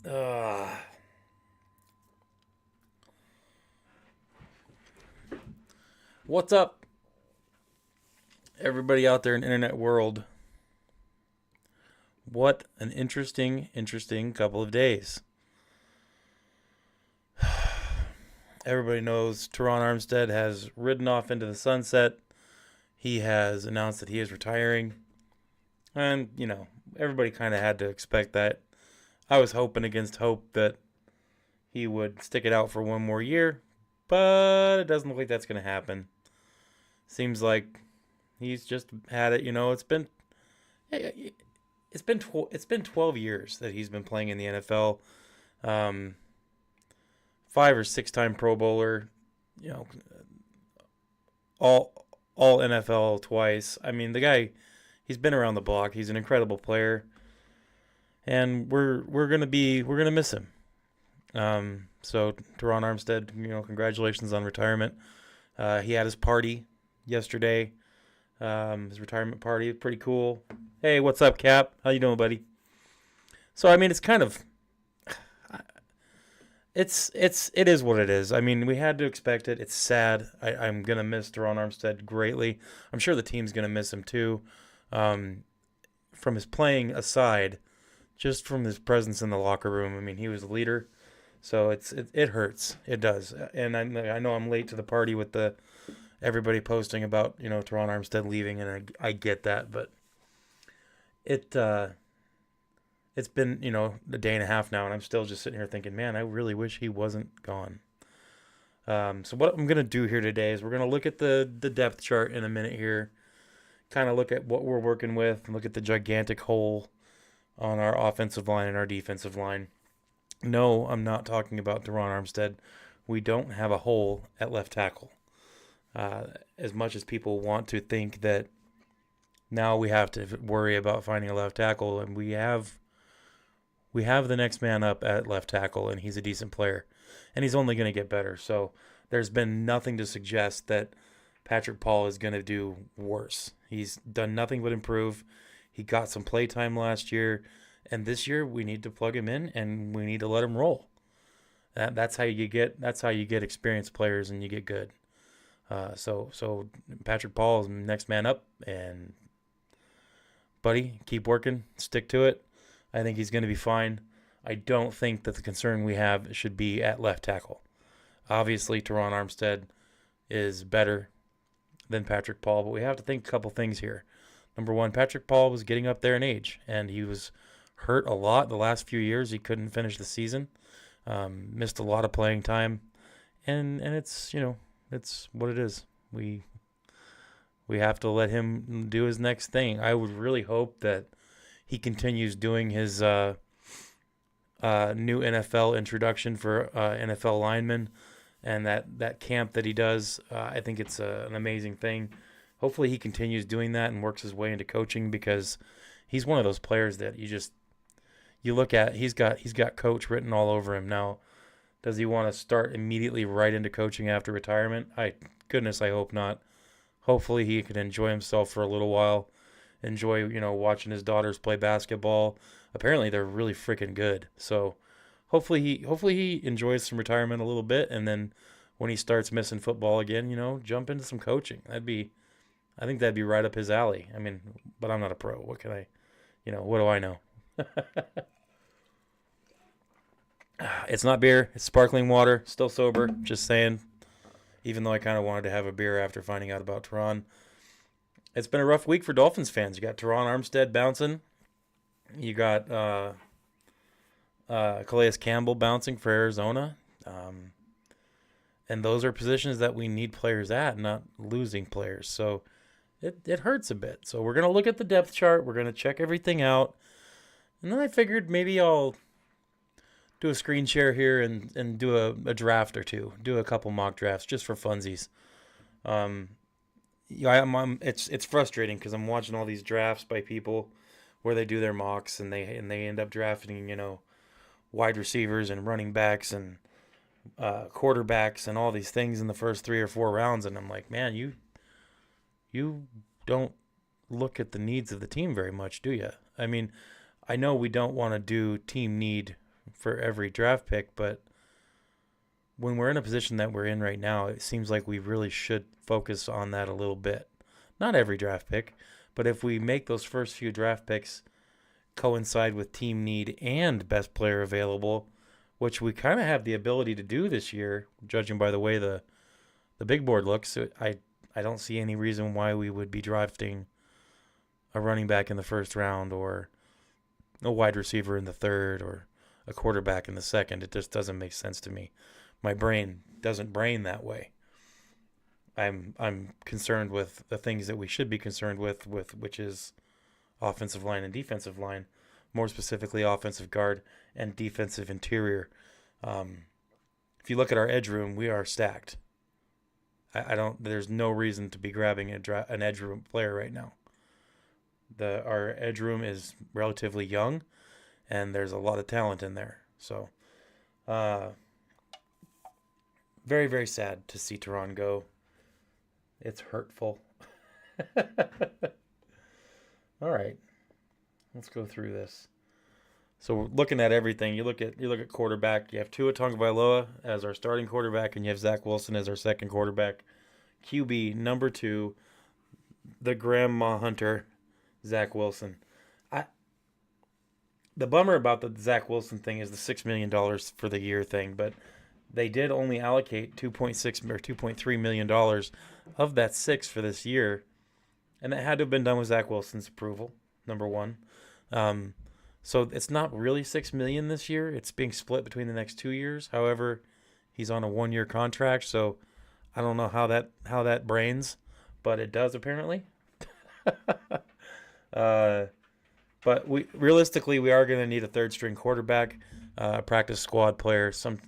uh, what's up, everybody out there in the internet world? What an interesting couple of days. Everybody knows Terron Armstead has ridden off into the sunset. He has announced that he is retiring. And, everybody kind of had to expect that. I was hoping against hope that he would stick it out for one more year, but it doesn't look like that's going to happen. Seems like he's just had it. It's been 12 years that he's been playing in the NFL. Um, 5 or 6 time Pro Bowler. You know, all NFL twice. I mean, the guy, he's been around the block. He's an incredible player, and we're gonna miss him. So Terron Armstead, congratulations on retirement. He had his party yesterday. His retirement party, pretty cool. Hey, what's up, Cap? How you doing, buddy? So I mean, it's kind of it is what it is. I mean, we had to expect it. It's sad. I'm gonna miss Terron Armstead greatly. I'm sure the team's gonna miss him too. Um, from his playing aside, just from his presence in the locker room. I mean, he was a leader. So it hurts. It does. And I know I'm late to the party with the everybody posting about Terron Armstead leaving, and I get that, but it it's been a day and a half now, and I'm still just sitting here thinking, man, I really wish he wasn't gone. So what I'm gonna do here today is we're gonna look at the depth chart in a minute here, kind of look at what we're working with, and look at the gigantic hole on our offensive line and our defensive line. No, I'm not talking about Terron Armstead. We don't have a hole at left tackle. As much as people want to think that now we have to worry about finding a left tackle, and we have the next man up at left tackle, and he's a decent player, and he's only going to get better. So there's been nothing to suggest that Patrick Paul is going to do worse. He's done nothing but improve. He got some play time last year, and this year we need to plug him in and we need to let him roll. That's how you get experienced players and you get good. So Patrick Paul is next man up, and buddy, keep working, stick to it. I think he's going to be fine. I don't think that the concern we have should be at left tackle. Obviously, Terron Armstead is better than Patrick Paul, but we have to think a couple things here. Number one, Patrick Paul was getting up there in age, and he was hurt a lot the last few years. He couldn't finish the season, missed a lot of playing time, and it's it's what it is. We have to let him do his next thing. I would really hope that he continues doing his new NFL introduction for NFL linemen, and that camp that he does. I think it's an amazing thing. Hopefully he continues doing that and works his way into coaching, because he's one of those players that you look at. He's got coach written all over him. Now, does he want to start immediately right into coaching after retirement? I hope not. Hopefully he can enjoy himself for a little while. Enjoy, watching his daughters play basketball. Apparently they're really freaking good. So hopefully he enjoys some retirement a little bit, and then when he starts missing football again, jump into some coaching. I think that'd be right up his alley. I mean, but I'm not a pro. What can what do I know? It's not beer. It's sparkling water. Still sober. Just saying. Even though I kind of wanted to have a beer after finding out about Terron. It's been a rough week for Dolphins fans. You got Terron Armstead bouncing. You got Calais Campbell bouncing for Arizona. And those are positions that we need players at, not losing players. So it hurts a bit. So we're going to look at the depth chart. We're going to check everything out. And then I figured maybe I'll do a screen share here and do a draft or two. Do a couple mock drafts just for funsies. It's frustrating because I'm watching all these drafts by people where they do their mocks, and they end up drafting wide receivers and running backs and quarterbacks and all these things in the first 3 or 4 rounds, and I'm like, man, you don't look at the needs of the team very much, do you? I mean, I know we don't want to do team need for every draft pick, but when we're in a position that we're in right now, it seems like we really should focus on that a little bit. Not every draft pick, but if we make those first few draft picks coincide with team need and best player available, which we kind of have the ability to do this year, judging by the way the big board looks, I don't see any reason why we would be drafting a running back in the first round or a wide receiver in the third or a quarterback in the second. It just doesn't make sense to me. My brain doesn't brain that way. I'm concerned with the things that we should be concerned with which is offensive line and defensive line, more specifically offensive guard and defensive interior. If you look at our edge room, we are stacked. I don't. There's no reason to be grabbing an edge room player right now. Our edge room is relatively young, and there's a lot of talent in there. So, very, very sad to see Terron go. It's hurtful. All right, let's go through this. So we're looking at everything. You look at quarterback. You have Tua Tagovailoa as our starting quarterback, and you have Zach Wilson as our second quarterback. QB number 2, the grandma hunter, Zach Wilson. The bummer about the Zach Wilson thing is the $6 million for the year thing, but they did only allocate $2.6 or $2.3 million of that $6 for this year, and that had to have been done with Zach Wilson's approval. Number one. So it's not really $6 million this year. It's being split between the next 2 years. However, he's on a 1-year contract, so I don't know how that brains, but it does apparently. But we are going to need a third string quarterback, a practice squad player, some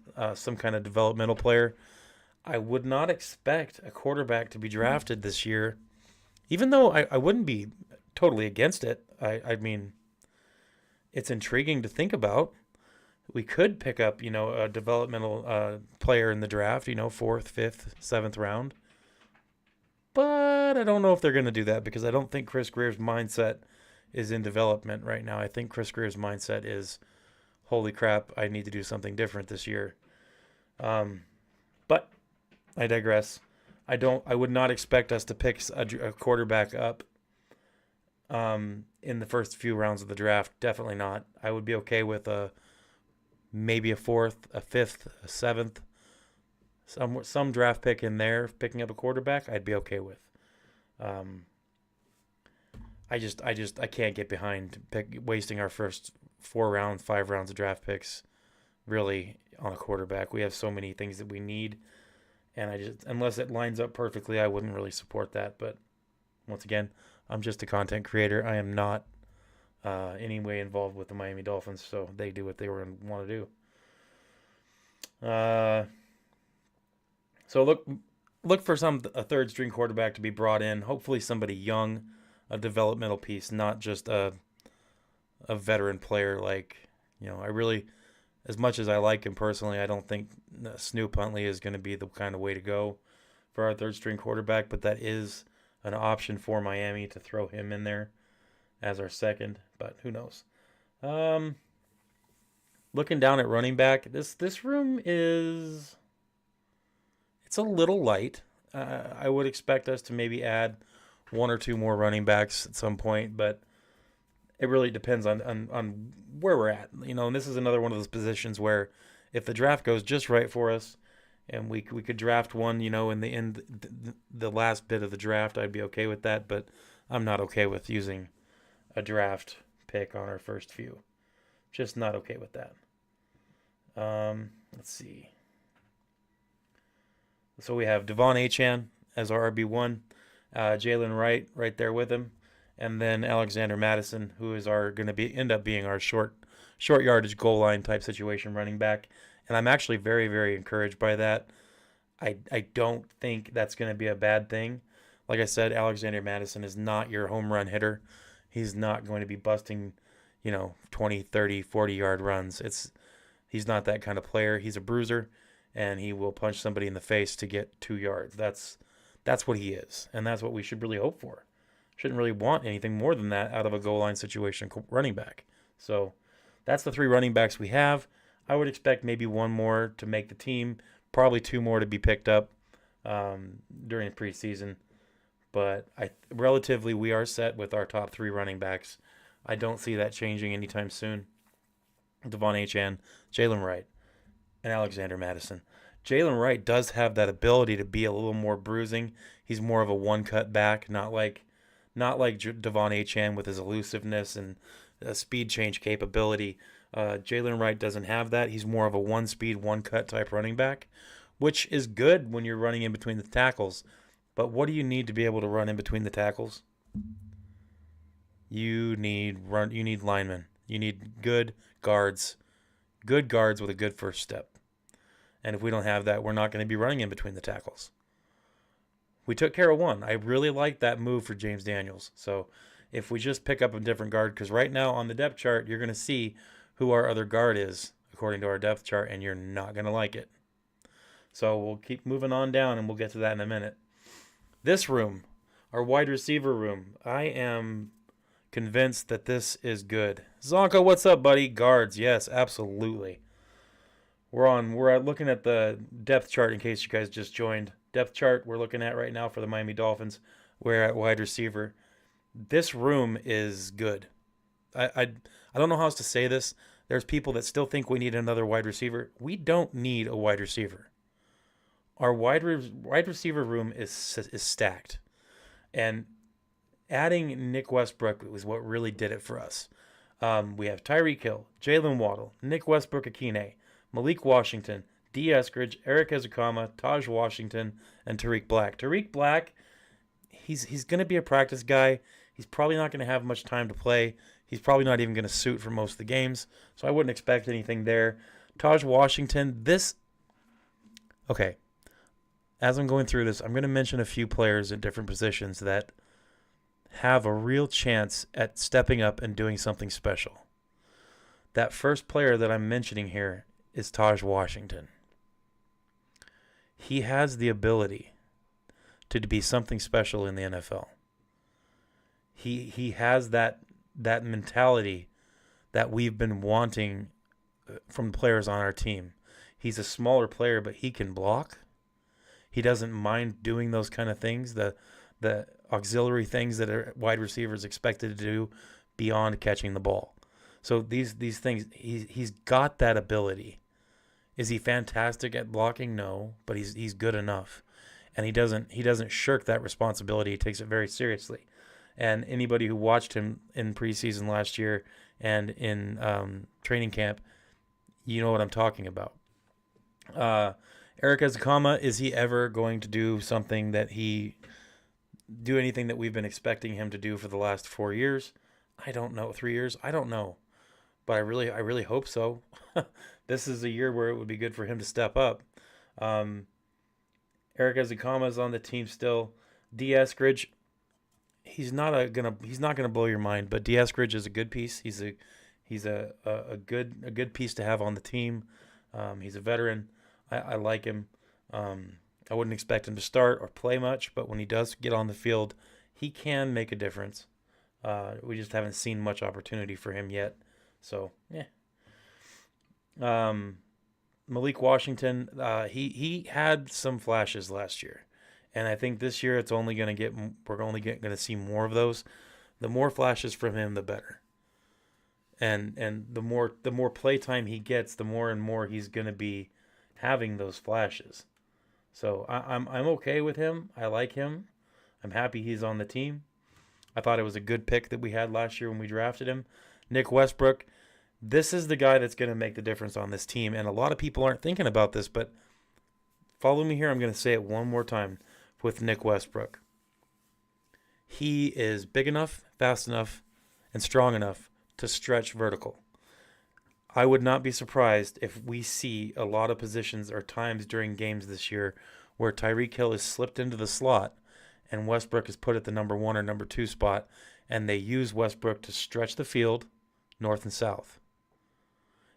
kind of developmental player. I would not expect a quarterback to be drafted this year, even though I wouldn't be totally against it. I mean, it's intriguing to think about. We could pick up, a developmental player in the draft, 4th, 5th, 7th round. But I don't know if they're going to do that because I don't think Chris Greer's mindset is in development right now. I think Chris Greer's mindset is, holy crap, I need to do something different this year. But I digress. I would not expect us to pick a quarterback up in the first few rounds of the draft. Definitely not. I would be okay with maybe a 4th, a 5th, a 7th, some draft pick in there. Picking up a quarterback, I'd be okay with. I can't get behind wasting our first 4 rounds, 5 rounds of draft picks really on a quarterback. We have so many things that we need, and unless it lines up perfectly, I wouldn't really support that. But once again, I'm just a content creator. I am not any way involved with the Miami Dolphins, so they do what they want to do. So look for a third string quarterback to be brought in. Hopefully somebody young, a developmental piece, not just a veteran player. I really, as much as I like him personally, I don't think Snoop Huntley is going to be the kind of way to go for our third string quarterback, but that is an option for Miami to throw him in there as our second, but who knows. Looking down at running back, this room it's a little light. I would expect us to maybe add 1 or 2 more running backs at some point, but it really depends on where we're at. And this is another one of those positions where if the draft goes just right for us and we could draft one, in the last bit of the draft, I'd be okay with that, but I'm not okay with using a draft pick on our first few. Just not okay with that. Let's see. So we have Devon Achane as our RB1, Jalen Wright right there with him, and then Alexander Madison, who is going to end up being our short yardage goal line type situation running back. And I'm actually very, very encouraged by that. I don't think that's going to be a bad thing. Like I said, Alexander Madison is not your home run hitter. He's not going to be busting, 20, 30, 40-yard runs. He's not that kind of player. He's a bruiser, and he will punch somebody in the face to get 2 yards. That's what he is, and that's what we should really hope for. shouldn't really want anything more than that out of a goal line situation running back. So that's the 3 running backs we have. I would expect maybe 1 more to make the team, probably 2 more to be picked up during the preseason. But relatively, we are set with our top 3 running backs. I don't see that changing anytime soon. Devon Achane, Jalen Wright, and Alexander Madison. Jalen Wright does have that ability to be a little more bruising. He's more of a one-cut back, not like Devon Achane with his elusiveness and speed change capability. Jalen Wright doesn't have that. He's more of a one-speed, one-cut type running back, which is good when you're running in between the tackles. But what do you need to be able to run in between the tackles? You need linemen. You need good guards with a good first step. And if we don't have that, we're not going to be running in between the tackles. We took care of one. I really like that move for James Daniels. So if we just pick up a different guard, because right now on the depth chart, you're going to see who our other guard is according to our depth chart, and you're not going to like it. So we'll keep moving on down, and we'll get to that in a minute. This room, our wide receiver room, I am convinced that this is good. Zonka, what's up, buddy? Guards, yes, absolutely. We're looking at the depth chart in case you guys just joined. Depth chart we're looking at right now for the Miami Dolphins. We're at wide receiver. This room is good. I don't know how else to say this. There's people that still think we need another wide receiver. We don't need a wide receiver. Our wide receiver room is stacked. And adding Nick Westbrook was what really did it for us. We have Tyreek Hill, Jalen Waddle, Nick Westbrook-Akine, Malik Washington, D. Eskridge, Eric Ezekama, Taj Washington, and Tariq Black. Tariq Black, he's going to be a practice guy. He's probably not going to have much time to play. He's probably not even going to suit for most of the games, so I wouldn't expect anything there. Taj Washington, okay, as I'm going through this, I'm going to mention a few players in different positions that have a real chance at stepping up and doing something special. That first player that I'm mentioning here is Taj Washington. He has the ability to be something special in the NFL. He has that mentality that we've been wanting from players on our team. He's a smaller player, but he can block. He doesn't mind doing those kind of things, the auxiliary things that a wide receiver is expected to do beyond catching the ball. So these things, he's got that ability. Is he fantastic at blocking? No, but he's good enough, and he doesn't shirk that responsibility. He takes it very seriously. And anybody who watched him in preseason last year and in training camp, you know what I'm talking about. Eric Ezekama, is he ever going to do anything that we've been expecting him to do for the last 4 years? I don't know. 3 years? I don't know. But I really hope so. This is a year where it would be good for him to step up. Eric Ezekama is on the team still. D. Eskridge, he's not gonna blow your mind, but D. Eskridge is a good piece. He's a good piece to have on the team. He's a veteran. I like him. I wouldn't expect him to start or play much, but when he does get on the field, he can make a difference. We just haven't seen much opportunity for him yet. So, yeah. Malik Washington, he had some flashes last year, and I think this year we're only going to see more of those. The more flashes from him, the better. And the more play time he gets, the more and more he's going to be having those flashes. So I'm okay with him. I like him. I'm happy he's on the team. I thought it was a good pick that we had last year when we drafted him. Nick Westbrook, this is the guy that's going to make the difference on this team. And a lot of people aren't thinking about this, but follow me here. I'm going to say it one more time with Nick Westbrook. He is big enough, fast enough, and strong enough to stretch vertical. I would not be surprised if we see a lot of positions or times during games this year where Tyreek Hill is slipped into the slot and Westbrook is put at the number 1 or number 2 spot, and they use Westbrook to stretch the field north and south.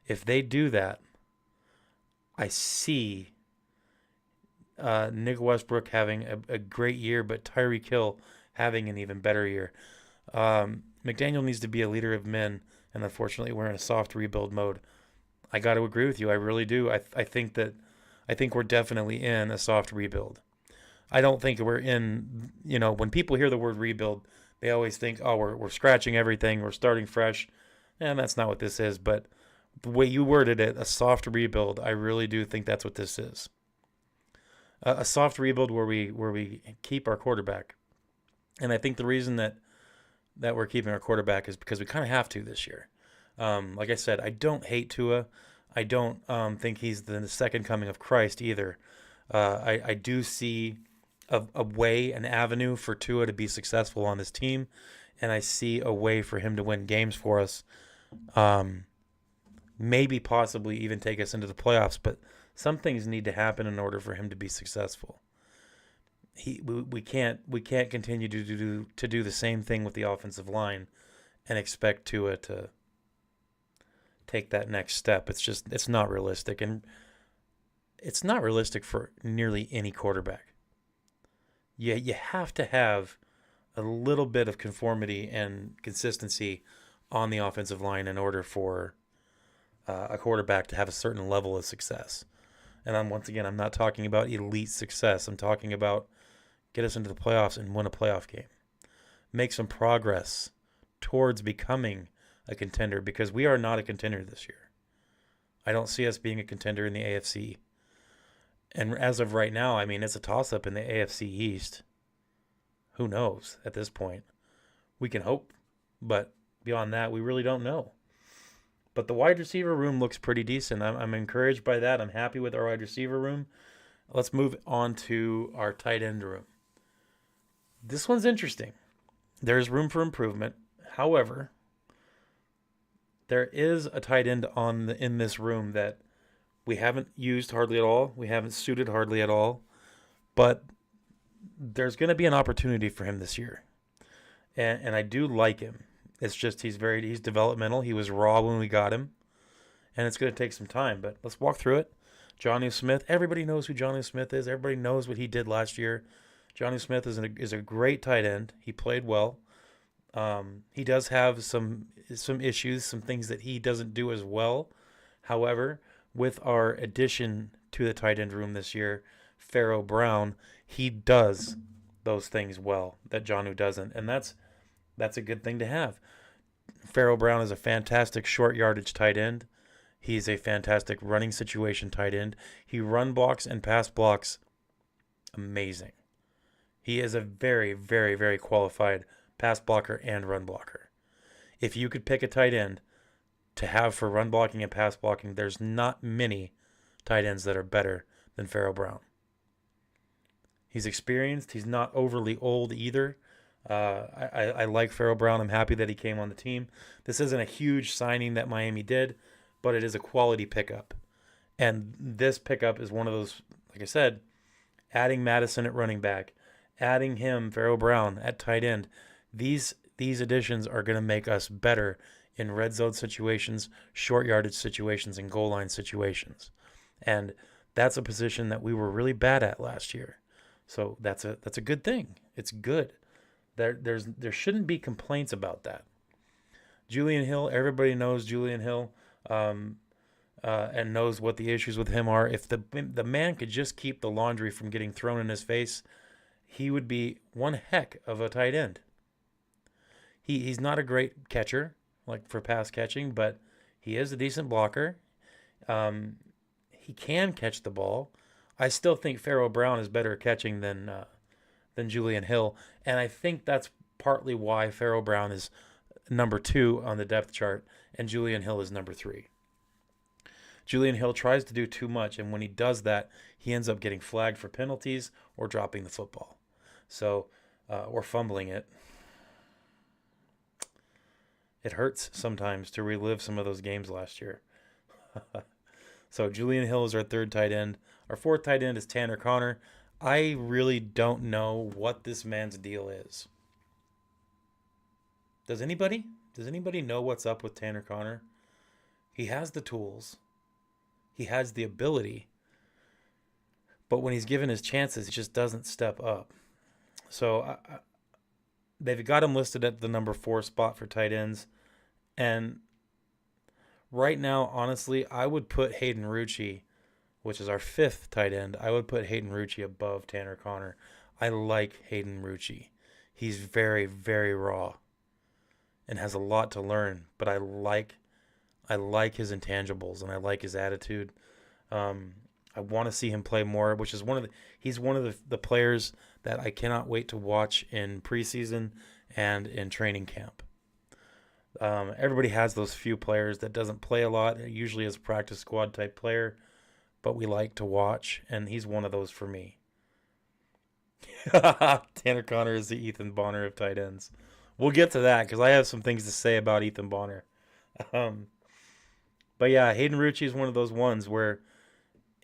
If they do that, I see Nick Westbrook having a great year, but Tyreek Hill having an even better year. McDaniel needs to be a leader of men, and unfortunately, we're in a soft rebuild mode. I got to agree with you. I really do. I think we're definitely in a soft rebuild. I don't think we're in. When people hear the word rebuild, they always think, oh, we're scratching everything, we're starting fresh, and that's not what this is. But the way you worded it, a soft rebuild, I really do think that's what this is. A soft rebuild where we keep our quarterback, and I think the reason that we're keeping our quarterback is because we kind of have to this year. Like I said, I don't hate Tua. I don't think he's the second coming of Christ either. I do see a way, an avenue for Tua to be successful on this team, and I see a way for him to win games for us. Maybe possibly even take us into the playoffs, but some things need to happen in order for him to be successful. We can't continue to do the same thing with the offensive line and expect Tua to take that next step. It's not realistic, and it's not realistic for nearly any quarterback. You have to have a little bit of conformity and consistency on the offensive line in order for a quarterback to have a certain level of success. And I'm not talking about elite success. I'm talking about get us into the playoffs and win a playoff game. Make some progress towards becoming a contender, because we are not a contender this year. I don't see us being a contender in the AFC. And as of right now, I mean, it's a toss-up in the AFC East. Who knows at this point? We can hope, but beyond that, we really don't know. But the wide receiver room looks pretty decent. I'm encouraged by that. I'm happy with our wide receiver room. Let's move on to our tight end room. This one's interesting. There's room for improvement. However, there is a tight end in this room that we haven't used hardly at all. We haven't suited hardly at all. But there's going to be an opportunity for him this year. And I do like him. It's just he's developmental. He was raw when we got him. And it's going to take some time. But let's walk through it. Jonnu Smith. Everybody knows who Jonnu Smith is. Everybody knows what he did last year. Jonnu Smith is a great tight end. He played well. He does have some issues, some things that he doesn't do as well. However, with our addition to the tight end room this year, Pharaoh Brown, he does those things well that Jonnu doesn't, and that's a good thing to have. Pharaoh Brown is a fantastic short yardage tight end. He's a fantastic running situation tight end. He run blocks and pass blocks amazing. He is a very, very, very qualified pass blocker and run blocker. If you could pick a tight end to have for run blocking and pass blocking, there's not many tight ends that are better than Pharaoh Brown. He's experienced. He's not overly old either. I like Pharaoh Brown. I'm happy that he came on the team. This isn't a huge signing that Miami did, but it is a quality pickup. And this pickup is one of those, like I said, adding Madison at running back, adding him, Pharaoh Brown, at tight end. These additions are going to make us better in red zone situations, short yardage situations, and goal line situations. And that's a position that we were really bad at last year. So that's a good thing. It's good. There shouldn't be complaints about that. Julian Hill, everybody knows Julian Hill, and knows what the issues with him are. If the man could just keep the laundry from getting thrown in his face, he would be one heck of a tight end. He's not a great catcher, like for pass catching, but he is a decent blocker. He can catch the ball. I still think Pharaoh Brown is better at catching than Julian Hill, and I think that's partly why Pharaoh Brown is number 2 on the depth chart and Julian Hill is number 3. Julian Hill tries to do too much, and when he does that, he ends up getting flagged for penalties or dropping the football. So, or fumbling it. It hurts sometimes to relive some of those games last year. So Julian Hill is our 3rd tight end. Our 4th tight end is Tanner Conner. I really don't know what this man's deal is. Does anybody know what's up with Tanner Conner? He has the tools. He has the ability. But when he's given his chances, he just doesn't step up. So they've got him listed at the number 4 spot for tight ends. And right now, honestly, I would put Hayden Rucci, which is our 5th tight end. I would put Hayden Rucci above Tanner Connor. I like Hayden Rucci. He's very, very raw and has a lot to learn, but I like his intangibles and I like his attitude. I want to see him play more, which is he's one of the players that I cannot wait to watch in preseason and in training camp. Everybody has those few players that doesn't play a lot, usually as a practice squad type player, but we like to watch, and he's one of those for me. Tanner Connor is the Ethan Bonner of tight ends. We'll get to that because I have some things to say about Ethan Bonner. But yeah, Hayden Rucci is one of those ones where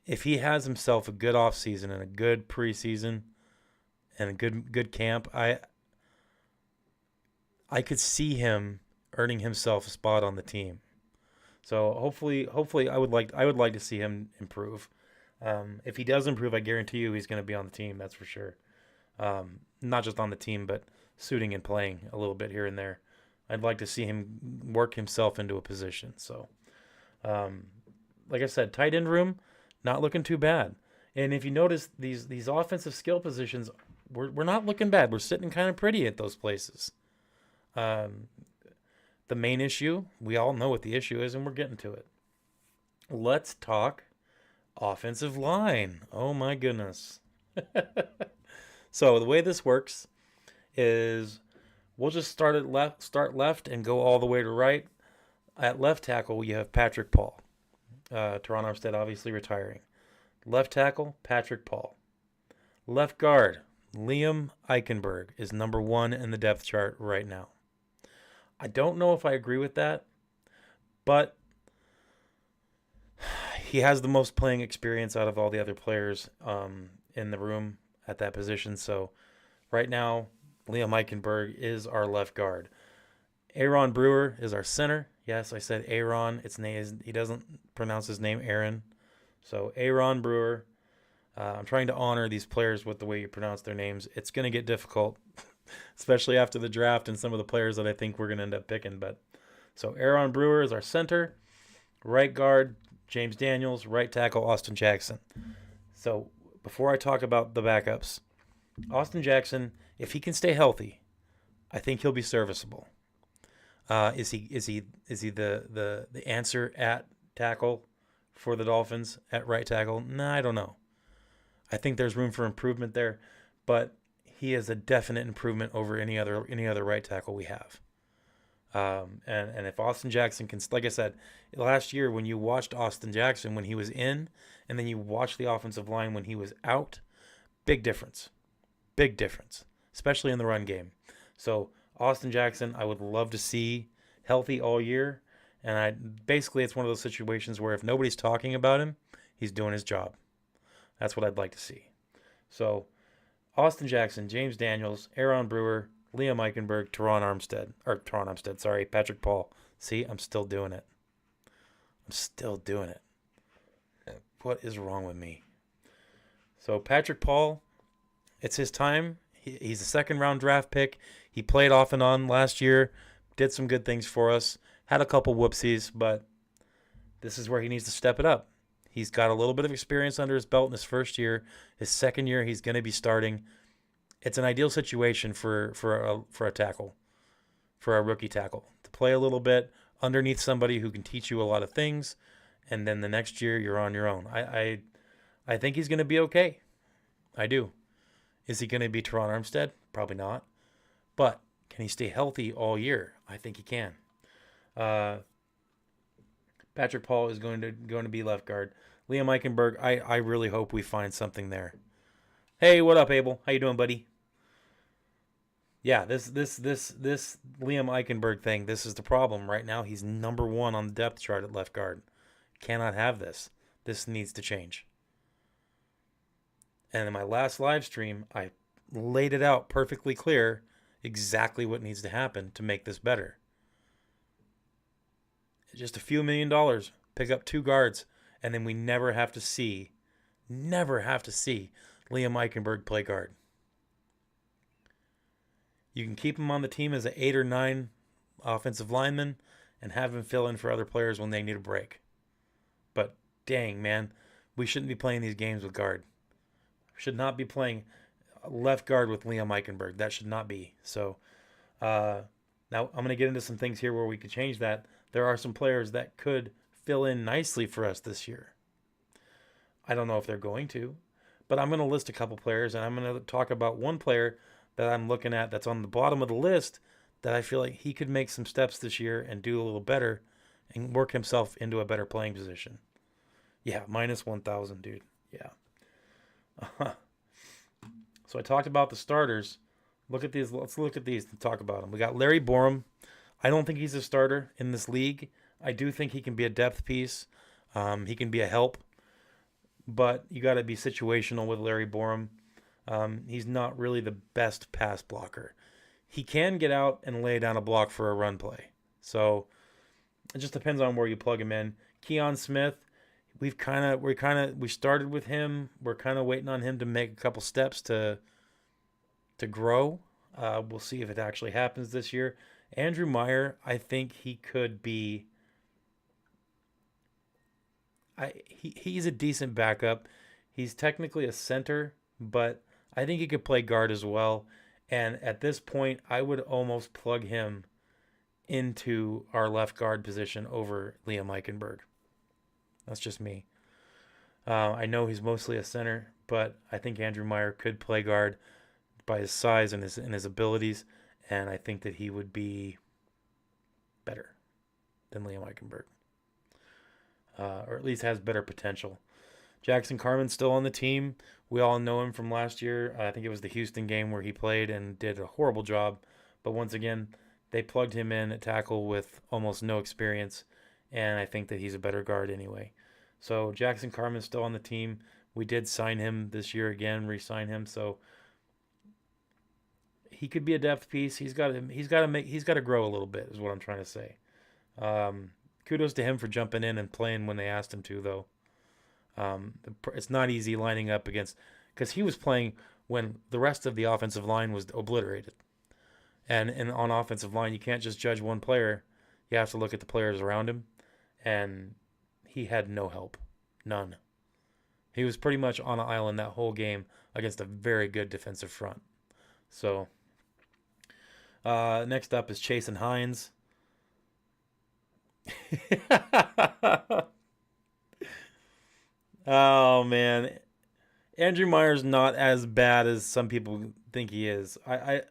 if he has himself a good offseason and a good preseason and a good camp, I could see him earning himself a spot on the team. So hopefully I would like to see him improve. If he does improve, I guarantee you he's going to be on the team. That's for sure. Not just on the team, but suiting and playing a little bit here and there. I'd like to see him work himself into a position. So, like I said, tight end room, not looking too bad. And if you notice, these offensive skill positions, we're not looking bad. We're sitting kind of pretty at those places. The main issue, we all know what the issue is, and we're getting to it. Let's talk offensive line. Oh my goodness. So the way this works is we'll just start left and go all the way to right. At left tackle, you have Patrick Paul. Terron Armstead obviously retiring. Left tackle, Patrick Paul. Left guard, Liam Eichenberg is number 1 in the depth chart right now. I don't know if I agree with that, but he has the most playing experience out of all the other players in the room at that position. So right now, Liam Eichenberg is our left guard. Aaron Brewer is our center. Yes, I said Aaron. He doesn't pronounce his name Aaron. So Aaron Brewer. I'm trying to honor these players with the way you pronounce their names. It's going to get difficult, especially after the draft and some of the players that I think we're going to end up picking. But so Aaron Brewer is our center. Right guard, James Daniels. Right tackle, Austin Jackson. So before I talk about the backups, Austin Jackson, if he can stay healthy, I think he'll be serviceable. Is he the answer at tackle for the Dolphins at right tackle? Nah, I don't know. I think there's room for improvement there, but he is a definite improvement over any other right tackle we have. And if Austin Jackson can, like I said, last year when you watched Austin Jackson when he was in, and then you watched the offensive line when he was out, big difference, especially in the run game. So Austin Jackson, I would love to see healthy all year, and basically it's one of those situations where if nobody's talking about him, he's doing his job. That's what I'd like to see. So Austin Jackson, James Daniels, Aaron Brewer, Liam Eichenberg, Patrick Paul. See, I'm still doing it. What is wrong with me? So Patrick Paul, it's his time. He's a second-round draft pick. He played off and on last year, did some good things for us, had a couple whoopsies, but this is where he needs to step it up. He's got a little bit of experience under his belt in his first year. His second year, he's going to be starting. It's an ideal situation for a tackle, for a rookie tackle, to play a little bit underneath somebody who can teach you a lot of things, and then the next year you're on your own. I think he's going to be okay. I do. Is he going to be Terron Armstead? Probably not. But can he stay healthy all year? I think he can. Patrick Paul is going to be left guard. Liam Eichenberg, I really hope we find something there. Hey, what up, Abel? How you doing, buddy? Yeah, this Liam Eichenberg thing, this is the problem right now. He's number 1 on the depth chart at left guard. Cannot have this. This needs to change. And in my last live stream, I laid it out perfectly clear exactly what needs to happen to make this better. Just a few $1 million, pick up 2 guards, and then we never have to see Liam Eichenberg play guard. You can keep him on the team as an 8 or 9 offensive lineman and have him fill in for other players when they need a break. But dang, man, we shouldn't be playing these games with guard. We should not be playing left guard with Liam Eichenberg. That should not be. So now I'm going to get into some things here where we could change that. There are some players that could fill in nicely for us this year. I don't know if they're going to, but I'm going to list a couple players, and I'm going to talk about one player that I'm looking at that's on the bottom of the list that I feel like he could make some steps this year and do a little better and work himself into a better playing position. Yeah, minus 1,000, dude. Yeah. So I talked about the starters. Look at these. Let's look at these and talk about them. We got Larry Borum. I don't think he's a starter in this league. I do think he can be a depth piece. He can be a help. But you got to be situational with Larry Borum. He's not really the best pass blocker. He can get out and lay down a block for a run play. So it just depends on where you plug him in. Keon Smith, we started with him. We're kind of waiting on him to make a couple steps to grow. We'll see if it actually happens this year. Andrew Meyer, I think he could be. He's a decent backup. He's technically a center, but I think he could play guard as well. And at this point, I would almost plug him into our left guard position over Liam Eichenberg. That's just me. I know he's mostly a center, but I think Andrew Meyer could play guard by his size and his abilities, and I think that he would be better than Liam Eichenberg. Or at least has better potential. Jackson Carman's still on the team. We all know him from last year. I think it was the Houston game where he played and did a horrible job. But once again, they plugged him in at tackle with almost no experience, and I think that he's a better guard anyway. So Jackson Carman's still on the team. We did sign him this year again, re-sign him. So he could be a depth piece. He's got to grow a little bit, is what I'm trying to say. Kudos to him for jumping in and playing when they asked him to, though. It's not easy lining up against, because he was playing when the rest of the offensive line was obliterated. And on offensive line, you can't just judge one player. You have to look at the players around him. And he had no help. None. He was pretty much on an island that whole game against a very good defensive front. So, next up is Chasen Hines. Oh, man. Andrew Meyer's not as bad as some people think he is. I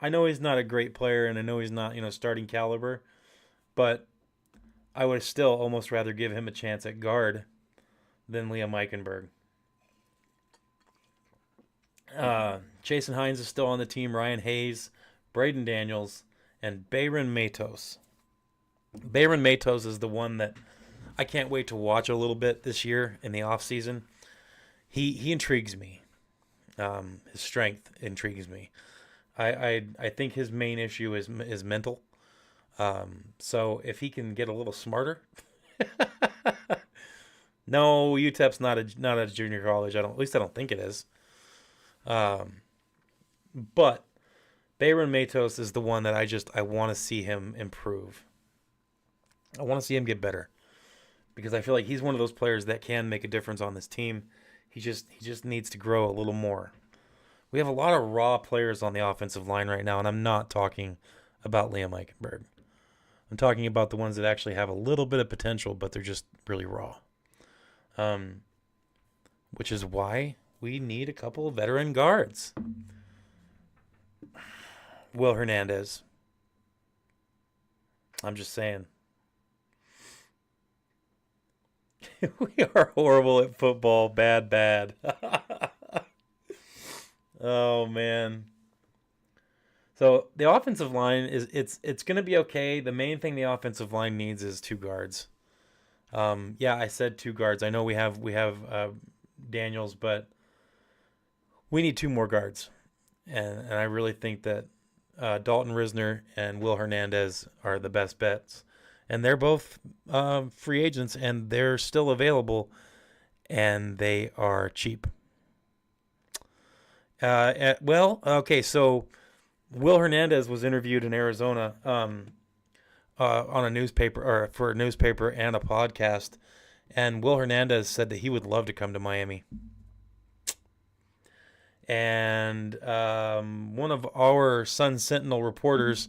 know he's not a great player, and I know he's not, starting caliber, but I would still almost rather give him a chance at guard than Liam Eichenberg. Chasen Hines is still on the team. Ryan Hayes, Braden Daniels, and Bayron Matos. Bayron Matos is the one that I can't wait to watch a little bit this year in the offseason. He intrigues me. His strength intrigues me. I think his main issue is mental. So if he can get a little smarter. No, UTEP's not a junior college. At least I don't think it is. But Bayron Matos is the one that I want to see him improve. I want to see him get better, because I feel like he's one of those players that can make a difference on this team. He just needs to grow a little more. We have a lot of raw players on the offensive line right now, and I'm not talking about Liam Eichenberg. I'm talking about the ones that actually have a little bit of potential, but they're just really raw. Which is why we need a couple of veteran guards. Will Hernandez. I'm just saying. We are horrible at football. Bad. Oh, man. So the offensive line it's going to be okay. The main thing the offensive line needs is 2 guards. Yeah, I said 2 guards. I know we have Daniels, but we need 2 more guards. And I really think that Dalton Risner and Will Hernandez are the best bets. And they're both free agents, and they're still available, and they are cheap. Okay, so Will Hernandez was interviewed in Arizona on a newspaper or for a newspaper and a podcast, and Will Hernandez said that he would love to come to Miami. And one of our Sun Sentinel reporters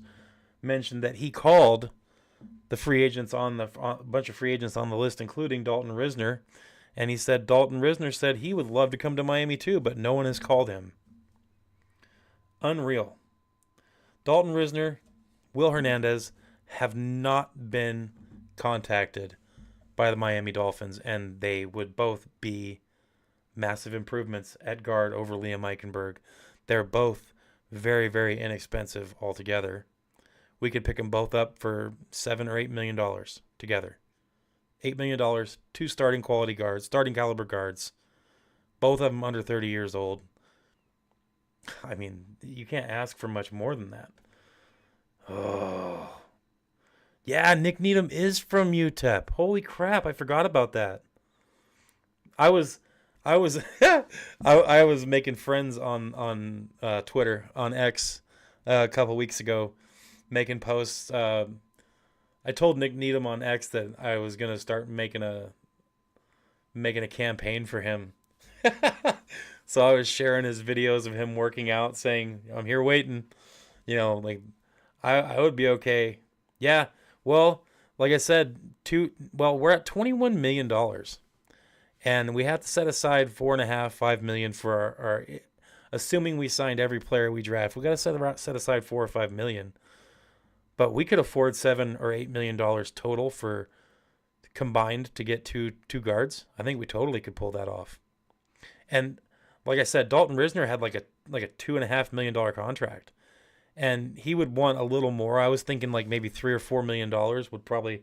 mentioned that he called the free agents a bunch of free agents on the list, including Dalton Risner, and he said Dalton Risner said he would love to come to Miami too, but no one has called him. Unreal. Dalton Risner, Will Hernandez have not been contacted by the Miami Dolphins, and they would both be massive improvements at guard over Liam Eichenberg. They're both very, very inexpensive altogether. We could pick them both up for $7 or $8 million together. $8 million, two starting caliber guards, both of them under 30 years old. I mean, you can't ask for much more than that. Oh. Yeah, Nick Needham is from UTEP. Holy crap, I forgot about that. I was I was making friends on Twitter, on X, a couple weeks ago, making posts. I told Nick Needham on X that I was gonna start making a campaign for him. So I was sharing his videos of him working out, saying, "I'm here waiting." Like I would be okay. Yeah. Well, like I said, we're at $21 million, and we have to set aside $4.5 million for our assuming we signed every player we draft. We got to set aside $4 or $5 million, but we could afford $7 or $8 million total for combined to get two guards. I think we totally could pull that off. And like I said, Dalton Risner had like a $2.5 million contract, and he would want a little more. I was thinking like maybe $3 or $4 million would probably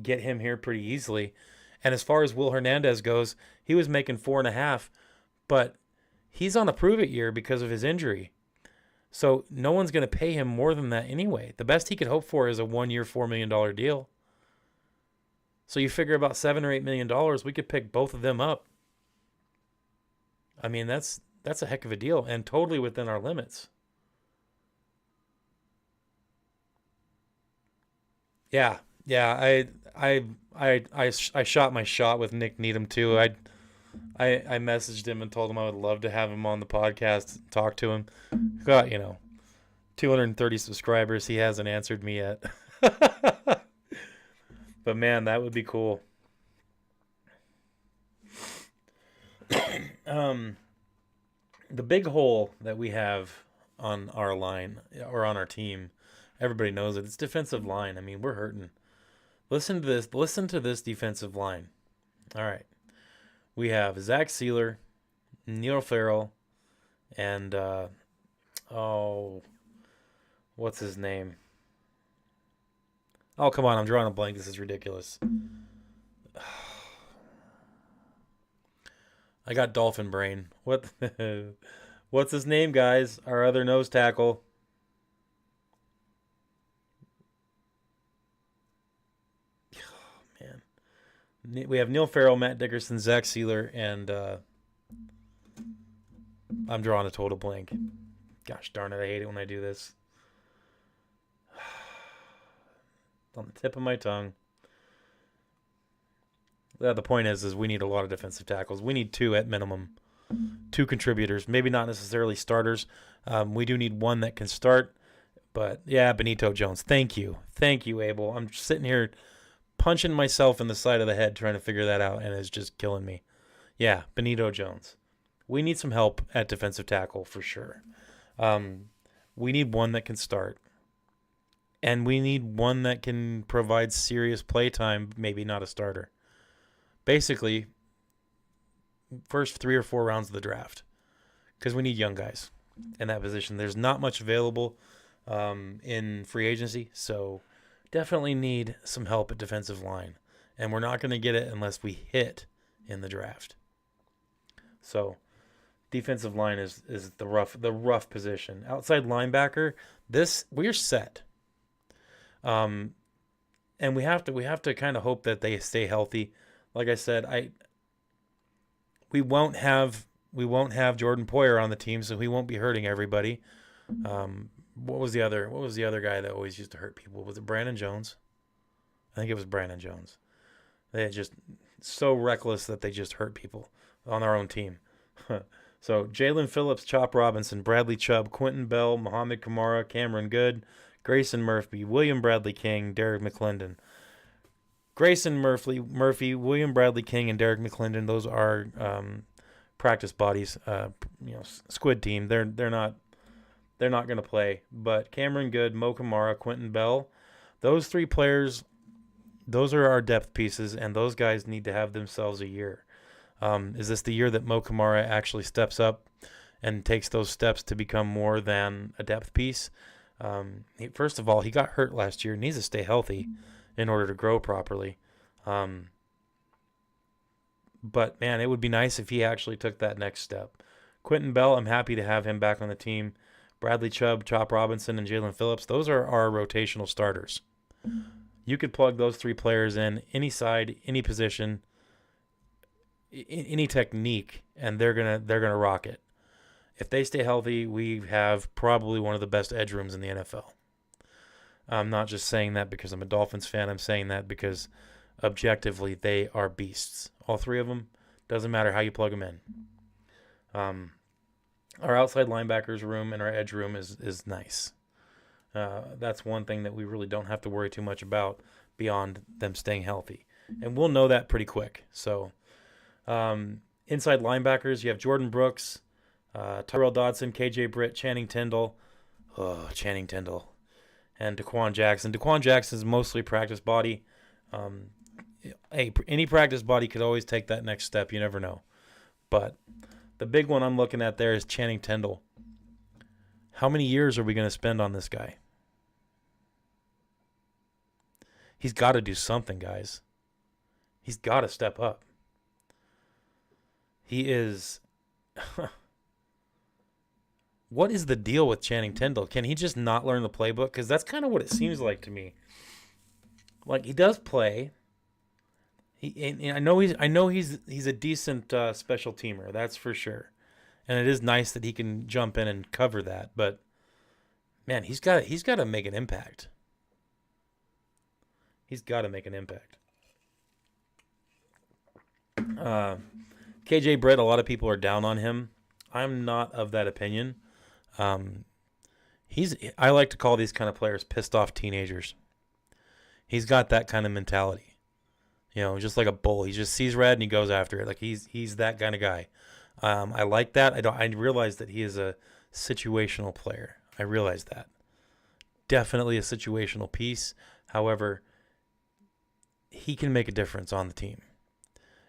get him here pretty easily. And as far as Will Hernandez goes, he was making 4.5, but he's on a prove-it year because of his injury. So no one's going to pay him more than that anyway. The best he could hope for is a 1-year, $4 million deal. So you figure about $7 or $8 million, we could pick both of them up. I mean, that's a heck of a deal and totally within our limits. Yeah, I shot my shot with Nick Needham too. I messaged him and told him I would love to have him on the podcast, talk to him. Got 230 subscribers. He hasn't answered me yet. But man, that would be cool. The big hole that we have on our line or on our team, everybody knows it. It's defensive line. I mean, we're hurting. Listen to this. Listen to this defensive line. All right. We have Zach Sealer, Neil Farrell, and what's his name? Oh, come on. I'm drawing a blank. This is ridiculous. I got dolphin brain. What's his name, guys? Our other nose tackle. Oh, man. We have Neil Farrell, Matt Dickerson, Zach Sealer, and I'm drawing a total blank. Gosh darn it, I hate it when I do this. On the tip of my tongue. The point is we need a lot of defensive tackles. We need 2 at minimum. 2 contributors. Maybe not necessarily starters. We do need one that can start. But, yeah, Benito Jones. Thank you. Thank you, Abel. I'm sitting here punching myself in the side of the head trying to figure that out, and it's just killing me. Yeah, Benito Jones. We need some help at defensive tackle for sure. We need one that can start. And we need one that can provide serious play time, maybe not a starter. Basically, first 3 or 4 rounds of the draft, because we need young guys in that position. There's not much available in free agency, so definitely need some help at defensive line, and we're not going to get it unless we hit in the draft. So defensive line is the rough position. Outside linebacker, we're set. And we have to kind of hope that they stay healthy. Like I said, we won't have Jordan Poyer on the team, so he won't be hurting everybody. What was the other guy that always used to hurt people? Was it Brandon Jones? I think it was Brandon Jones. They just so reckless that they just hurt people on our own team. So Jalen Phillips, Chop Robinson, Bradley Chubb, Quentin Bell, Muhammad Kamara, Cameron Good, Grayson Murphy, William Bradley King, Derek McClendon. Grayson Murphy, William Bradley King, and Derek McClendon. Those are practice bodies. Squid team. They're not going to play. But Cameron Good, Mo Kamara, Quentin Bell, those three players, those are our depth pieces, and those guys need to have themselves a year. Is this the year that Mo Kamara actually steps up and takes those steps to become more than a depth piece? First of all, he got hurt last year. Needs to stay healthy in order to grow properly. But, man, it would be nice if he actually took that next step. Quentin Bell, I'm happy to have him back on the team. Bradley Chubb, Chop Robinson, and Jalen Phillips, those are our rotational starters. You could plug those three players in any side, any position, any technique, and they're gonna rock it. If they stay healthy, we have probably one of the best edge rooms in the NFL. I'm not just saying that because I'm a Dolphins fan. I'm saying that because objectively they are beasts. All three of them. Doesn't matter how you plug them in. Our outside linebackers room and our edge room is nice. That's one thing that we really don't have to worry too much about beyond them staying healthy. And we'll know that pretty quick. So inside linebackers, you have Jordan Brooks, Tyrell Dodson, KJ Britt, Channing Tindall. Oh, Channing Tindall. And Daquan Jackson. Daquan Jackson is mostly practice body. Any practice body could always take that next step. You never know. But the big one I'm looking at there is Channing Tindall. How many years are we going to spend on this guy? He's got to do something, guys. He's got to step up. He is... What is the deal with Channing Tindall? Can he just not learn the playbook? Because that's kind of what it seems like to me. Like, he does play. I know he's a decent special teamer. That's for sure. And it is nice that he can jump in and cover that. But man, he's got to make an impact. He's got to make an impact. KJ Britt, a lot of people are down on him. I'm not of that opinion. I like to call these kind of players pissed off teenagers. He's got that kind of mentality. Just like a bull. He just sees red and he goes after it. Like he's that kind of guy. I like that. I realize that he is a situational player. I realize that. Definitely a situational piece. However, he can make a difference on the team.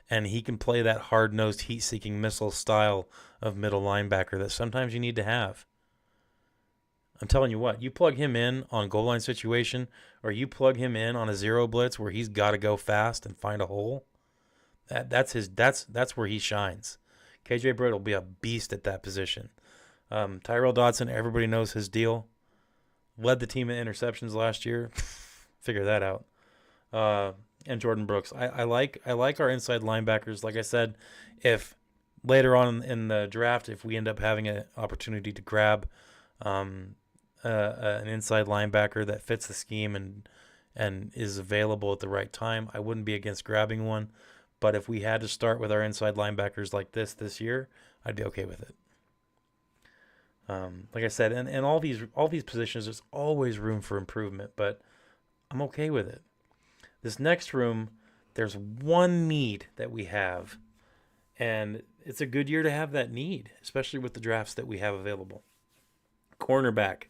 And he can play that hard-nosed, heat-seeking missile style of middle linebacker that sometimes you need to have. I'm telling you what, you plug him in on goal line situation, or you plug him in on a zero blitz where he's got to go fast and find a hole. That's where he shines. KJ Britt will be a beast at that position. Tyrell Dodson, everybody knows his deal. Led the team in interceptions last year. Figure that out. And Jordan Brooks. I like our inside linebackers. Like I said, if later on in the draft, if we end up having an opportunity to grab an inside linebacker that fits the scheme and is available at the right time, I wouldn't be against grabbing one. But if we had to start with our inside linebackers like this year, I'd be okay with it. Like I said, and all these positions, there's always room for improvement, but I'm okay with it. This next room, there's one need that we have, and it's a good year to have that need, especially with the drafts that we have available. Cornerback.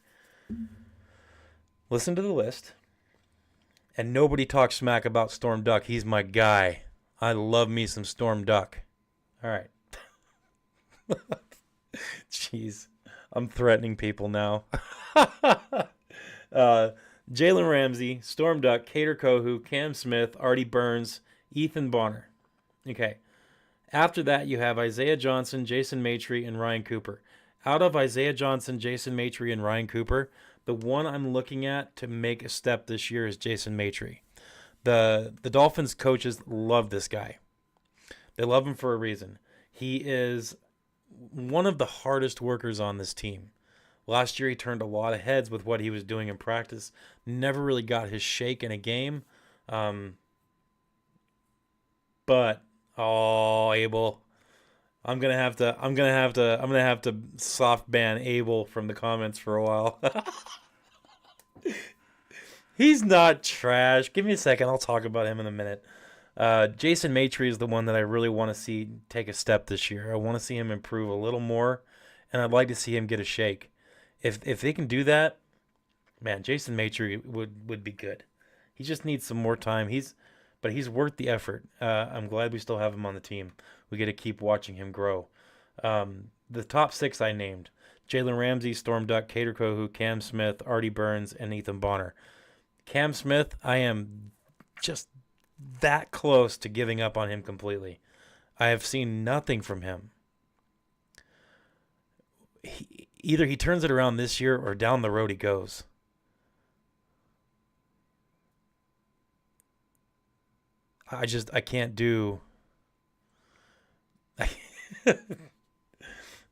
Listen to the list, and nobody talks smack about Storm Duck. He's my guy. I love me some Storm Duck. All right. Jeez, I'm threatening people now. Jalen Ramsey, Storm Duck, Kader Kohu, Cam Smith, Artie Burns, Ethan Bonner. Okay. After that, you have Isaiah Johnson, Jason Maitre, and Ryan Cooper. Out of Isaiah Johnson, Jason Maitre, and Ryan Cooper, the one I'm looking at to make a step this year is Jason Maitre. The Dolphins coaches love this guy. They love him for a reason. He is one of the hardest workers on this team. Last year he turned a lot of heads with what he was doing in practice. Never really got his shake in a game. Um, but Abel, I'm gonna have to soft ban Abel from the comments for a while. He's not trash. Give me a second. I'll talk about him in a minute. Jason Maitre is the one that I really want to see take a step this year. I want to see him improve a little more, and I'd like to see him get a shake. If they can do that, man, Jason Maitre would be good. He just needs some more time. But he's worth the effort. I'm glad we still have him on the team. We get to keep watching him grow. The top 6 I named: Jalen Ramsey, Storm Duck, Cater Kohu, Cam Smith, Artie Burns, and Ethan Bonner. Cam Smith, I am just that close to giving up on him completely. I have seen nothing from him. Either he turns it around this year or down the road he goes. I can't do.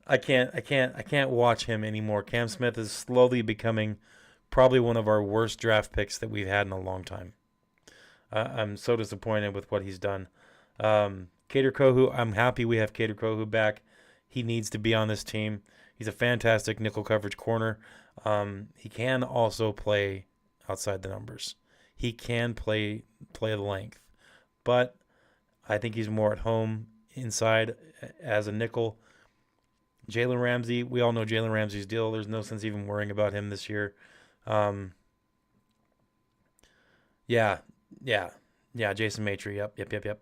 I can't watch him anymore. Cam Smith is slowly becoming probably one of our worst draft picks that we've had in a long time. I'm so disappointed with what he's done. Cater Kohu, I'm happy we have Cater Kohu back. He needs to be on this team. He's a fantastic nickel coverage corner. He can also play outside the numbers. He can play the length. But I think he's more at home inside as a nickel. Jalen Ramsey, we all know Jalen Ramsey's deal. There's no sense even worrying about him this year. Yeah, Jason Maitre. Yep.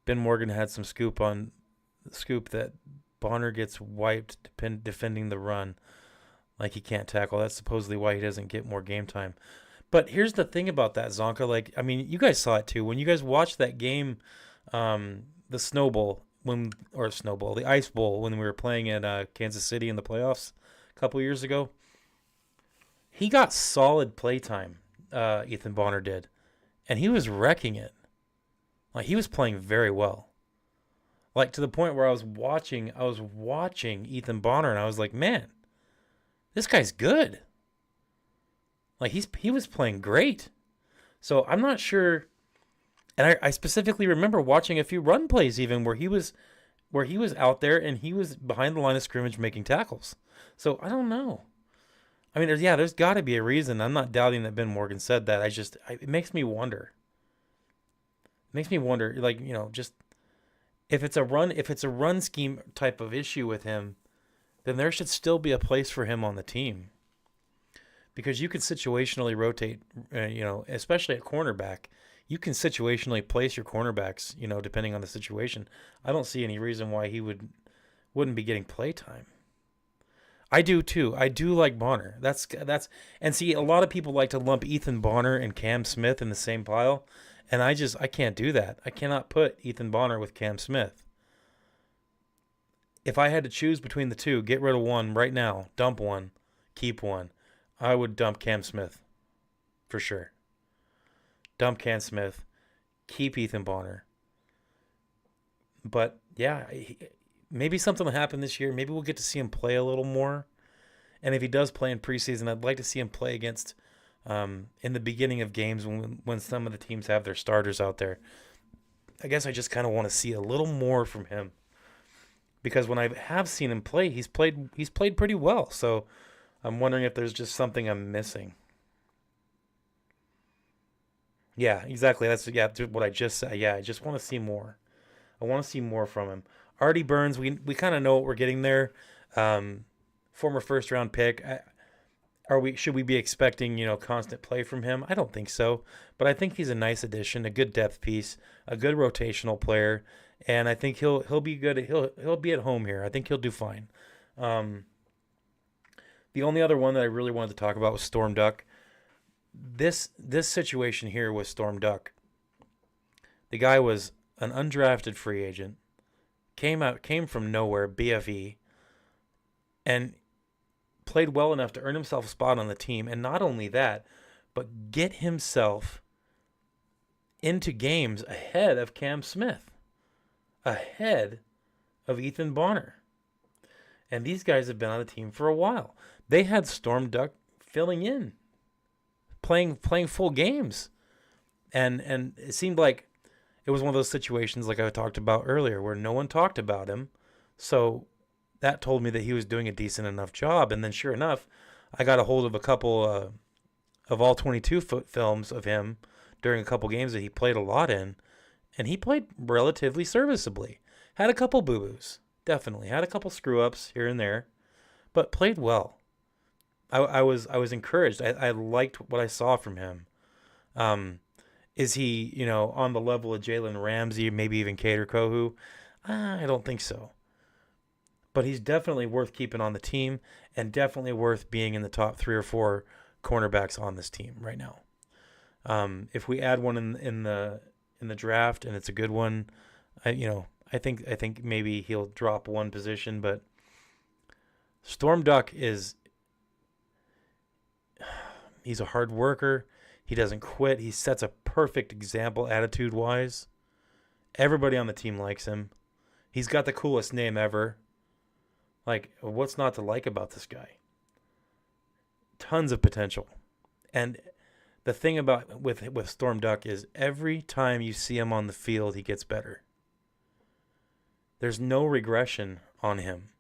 Ben Morgan had some scoop that Bonner gets wiped defending the run, like he can't tackle. That's supposedly why he doesn't get more game time. But here's the thing about that, Zonka. Like, I mean, you guys saw it too. When you guys watched that game, the the Ice Bowl, when we were playing at Kansas City in the playoffs a couple years ago, he got solid playtime. Ethan Bonner did, and he was wrecking it. Like, he was playing very well. Like, to the point where I was watching Ethan Bonner, and I was like, man, this guy's good. Like, he was playing great. So I'm not sure. And I specifically remember watching a few run plays even where he was out there and he was behind the line of scrimmage making tackles. So I don't know. I mean, there's got to be a reason. I'm not doubting that Ben Morgan said that. It makes me wonder. It makes me wonder, like, just if it's a run scheme type of issue with him, then there should still be a place for him on the team. Because you can situationally rotate, especially at cornerback. You can situationally place your cornerbacks, depending on the situation. I don't see any reason why he wouldn't be getting play time. I do too. I do like Bonner. And see, a lot of people like to lump Ethan Bonner and Cam Smith in the same pile, and I can't do that. I cannot put Ethan Bonner with Cam Smith. If I had to choose between the two, get rid of one right now, dump one, keep one, I would dump Cam Smith for sure. Dump Cam Smith, keep Ethan Bonner. But yeah, maybe something will happen this year. Maybe we'll get to see him play a little more. And if he does play in preseason, I'd like to see him play against in the beginning of games when some of the teams have their starters out there. I guess I just kind of want to see a little more from him. Because when I have seen him play, he's played pretty well. So I'm wondering if there's just something I'm missing. Yeah, exactly. That's what I just said. Yeah, I just want to see more. I want to see more from him. Artie Burns, we kind of know what we're getting there. Former first round pick. Should we be expecting, constant play from him? I don't think so. But I think he's a nice addition, a good depth piece, a good rotational player, and I think he'll be good. He'll be at home here. I think he'll do fine. The only other one that I really wanted to talk about was Storm Duck. This situation here with Storm Duck. The guy was an undrafted free agent, came from nowhere, BFE, and played well enough to earn himself a spot on the team. And not only that, but get himself into games ahead of Cam Smith, ahead of Ethan Bonner. And these guys have been on the team for a while. They had Storm Duck filling in, playing full games. And it seemed like it was one of those situations like I talked about earlier where no one talked about him. So that told me that he was doing a decent enough job. And then sure enough, I got a hold of a couple of all 22-foot films of him during a couple games that he played a lot in. And he played relatively serviceably. Had a couple boo-boos, definitely. Had a couple screw-ups here and there, but played well. I was encouraged. I liked what I saw from him. Is he, on the level of Jalen Ramsey, maybe even Kader Kohu? I don't think so. But he's definitely worth keeping on the team and definitely worth being in the top 3 or 4 cornerbacks on this team right now. If we add one in the draft and it's a good one, I think maybe he'll drop one position, but Storm Duck he's a hard worker. He doesn't quit. He sets a perfect example attitude-wise. Everybody on the team likes him. He's got the coolest name ever. Like, what's not to like about this guy? Tons of potential. And the thing about with Storm Duck is every time you see him on the field, he gets better. There's no regression on him.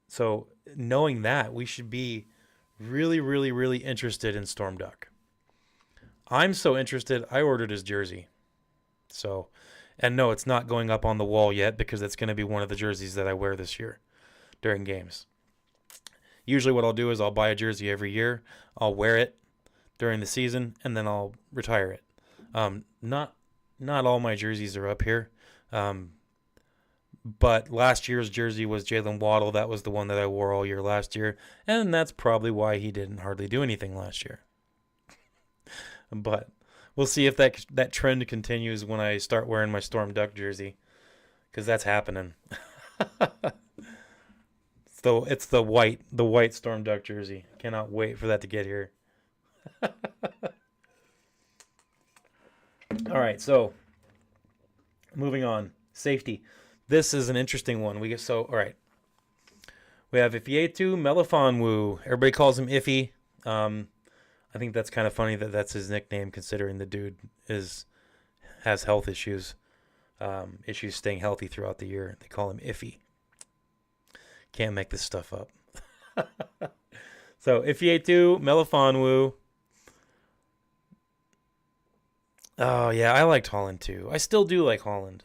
So knowing that, we should be really, really, really interested in Storm Duck. I'm so interested, I ordered his jersey. So, and no, it's not going up on the wall yet because it's going to be one of the jerseys that I wear this year during games. Usually what I'll do is I'll buy a jersey every year. I'll wear it during the season, and then I'll retire it. Not all my jerseys are up here. But last year's jersey was Jalen Waddle. That was the one that I wore all year last year. And that's probably why he didn't hardly do anything last year. But we'll see if that trend continues when I start wearing my Storm Duck jersey. Because that's happening. So it's the white Storm Duck jersey. Cannot wait for that to get here. All right, so moving on. Safety. This is an interesting one. All right. We have Ifeatu Melifonwu. Everybody calls him Iffy. I think that's kind of funny that that's his nickname, considering the dude has health issues, issues staying healthy throughout the year. They call him Iffy. Can't make this stuff up. So Ifeatu Melifonwu. Oh yeah, I liked Holland too. I still do like Holland.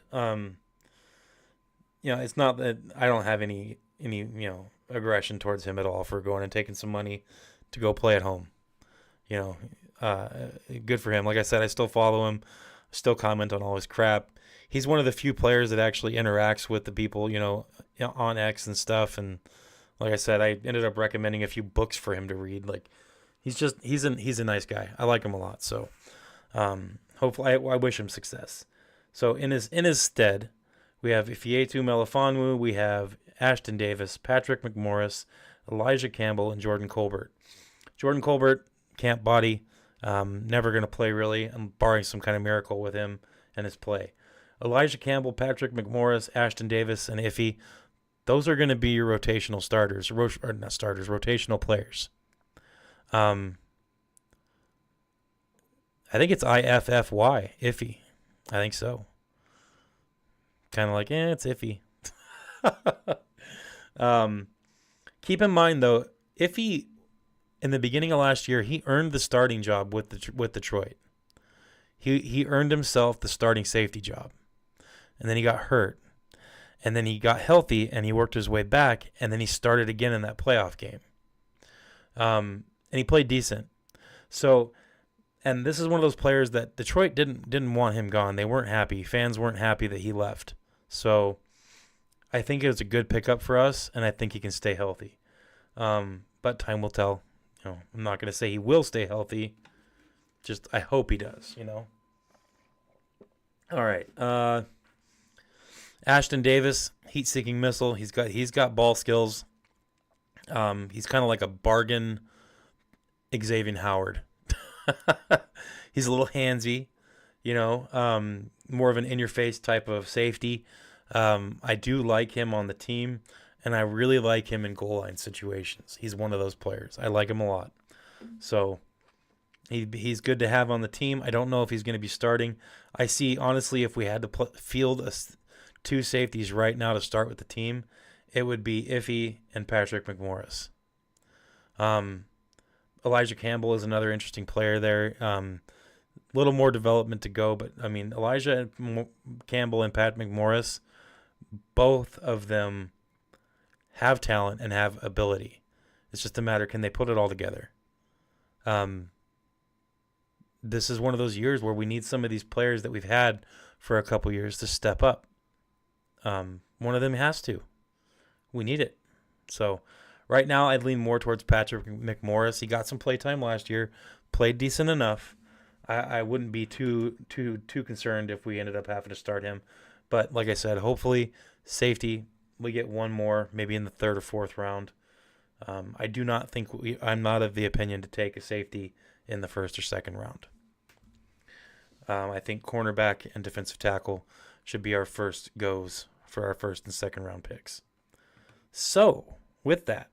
It's not that I don't have any aggression towards him at all for going and taking some money to go play at home. Good for him. Like I said, I still follow him, still comment on all his crap. He's one of the few players that actually interacts with the people, on X and stuff. And like I said, I ended up recommending a few books for him to read. Like, he's a nice guy. I like him a lot. So, hopefully, I wish him success. So in his stead, we have Ifeatu Melifonwu, we have Ashton Davis, Patrick McMorris, Elijah Campbell, and Jordan Colbert. Jordan Colbert, camp body, never going to play really. I'm barring some kind of miracle with him and his play. Elijah Campbell, Patrick McMorris, Ashton Davis, and Iffy, those are going to be your rotational starters, rotational players. I think it's IFFY, Iffy. I think so. Kind of like, it's iffy. Keep in mind, though, Iffy, in the beginning of last year, he earned the starting job with Detroit. He earned himself the starting safety job. And then he got hurt. And then he got healthy, and he worked his way back, and then he started again in that playoff game. And he played decent. So, and this is one of those players that Detroit didn't want him gone. They weren't happy. Fans weren't happy that he left. So I think it was a good pickup for us, and I think he can stay healthy. But time will tell. I'm not going to say he will stay healthy. Just I hope he does, All right. Ashton Davis, heat-seeking missile. He's got ball skills. He's kind of like a bargain Xavier Howard. He's a little handsy, more of an in-your-face type of safety. I do like him on the team. and I really like him in goal line situations. He's one of those players. I like him a lot. So he's good to have on the team. I don't know if he's going to be starting. I see, honestly, if we had to field two safeties right now to start with the team, it would be Iffy and Patrick McMorris. Elijah Campbell is another interesting player there. Little more development to go, but I mean, Elijah Campbell and Pat McMorris, both of them have talent and have ability. It's just a matter, can they put it all together? This is one of those years where we need some of these players that we've had for a couple years to step up. One of them has to. We need it. So right now I'd lean more towards Patrick McMorris. He got some playtime last year, played decent enough. I wouldn't be too concerned if we ended up having to start him. But like I said, hopefully safety, we get one more, maybe in the third or fourth round. I do not think I'm not of the opinion to take a safety in the first or second round. I think cornerback and defensive tackle should be our first goes for our first and second round picks. So with that,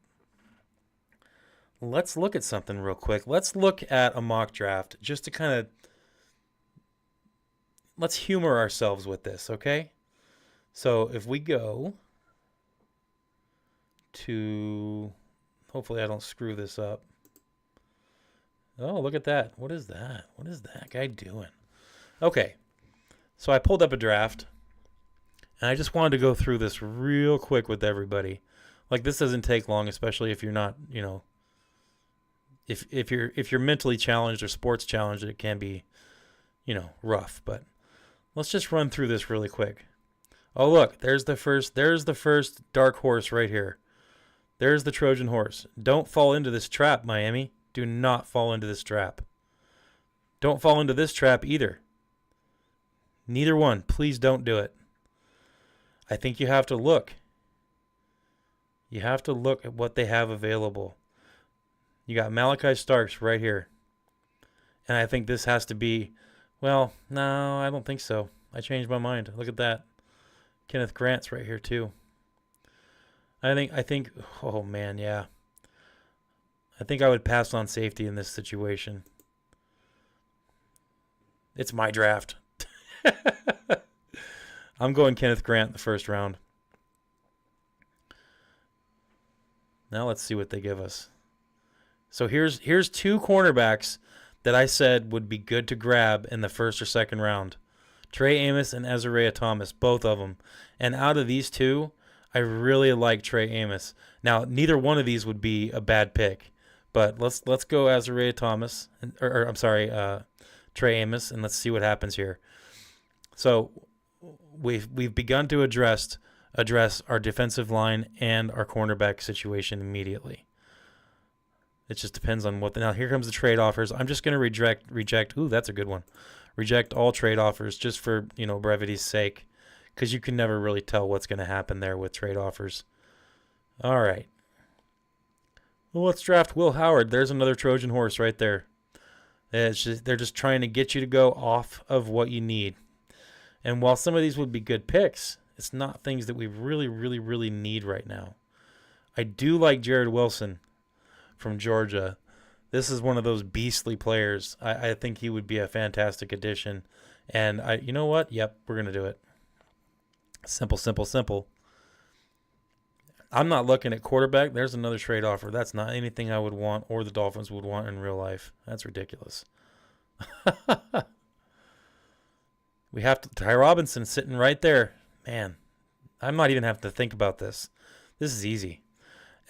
let's look at something real quick. Let's look at a mock draft just to kind of, let's humor ourselves with this, okay? So if we go to, hopefully I don't screw this up. Oh, look at that. What is that? What is that guy doing? Okay, so I pulled up a draft, and I just wanted to go through this real quick with everybody. Like, this doesn't take long, especially if you're not, if you're mentally challenged or sports challenged, it can be, rough. But let's just run through this really quick. Oh, look, there's the first dark horse right here. There's the Trojan horse. Don't fall into this trap, Miami. Do not fall into this trap. Don't fall into this trap either. Neither one. Please don't do it. I think you have to look. You have to look at what they have available. You got Malachi Starks right here. And I think this has to be, well, no, I don't think so. I changed my mind. Look at that. Kenneth Grant's right here too. I think, oh man, yeah. I think I would pass on safety in this situation. It's my draft. I'm going Kenneth Grant in the first round. Now let's see what they give us. So here's two cornerbacks that I said would be good to grab in the first or second round. Trey Amos and Azariah Thomas, both of them. And out of these two, I really like Trey Amos. Now, neither one of these would be a bad pick, but let's go Azariah Thomas, Trey Amos, and let's see what happens here. So we've begun to address our defensive line and our cornerback situation immediately. It just depends on what. Now here comes the trade offers. I'm just going to reject. Ooh, that's a good one. Reject all trade offers just for brevity's sake, because you can never really tell what's going to happen there with trade offers. All right. Well, let's draft Will Howard. There's another Trojan horse right there. They're just trying to get you to go off of what you need. And while some of these would be good picks, it's not things that we really, really, really need right now. I do like Jared Wilson from Georgia. This is one of those beastly players. I think he would be a fantastic addition. And you know what? Yep, we're going to do it. Simple, simple, simple. I'm not looking at quarterback. There's another trade offer. That's not anything I would want or the Dolphins would want in real life. That's ridiculous. We have Ty Robinson sitting right there. Man, I might even have to think about this. This is easy.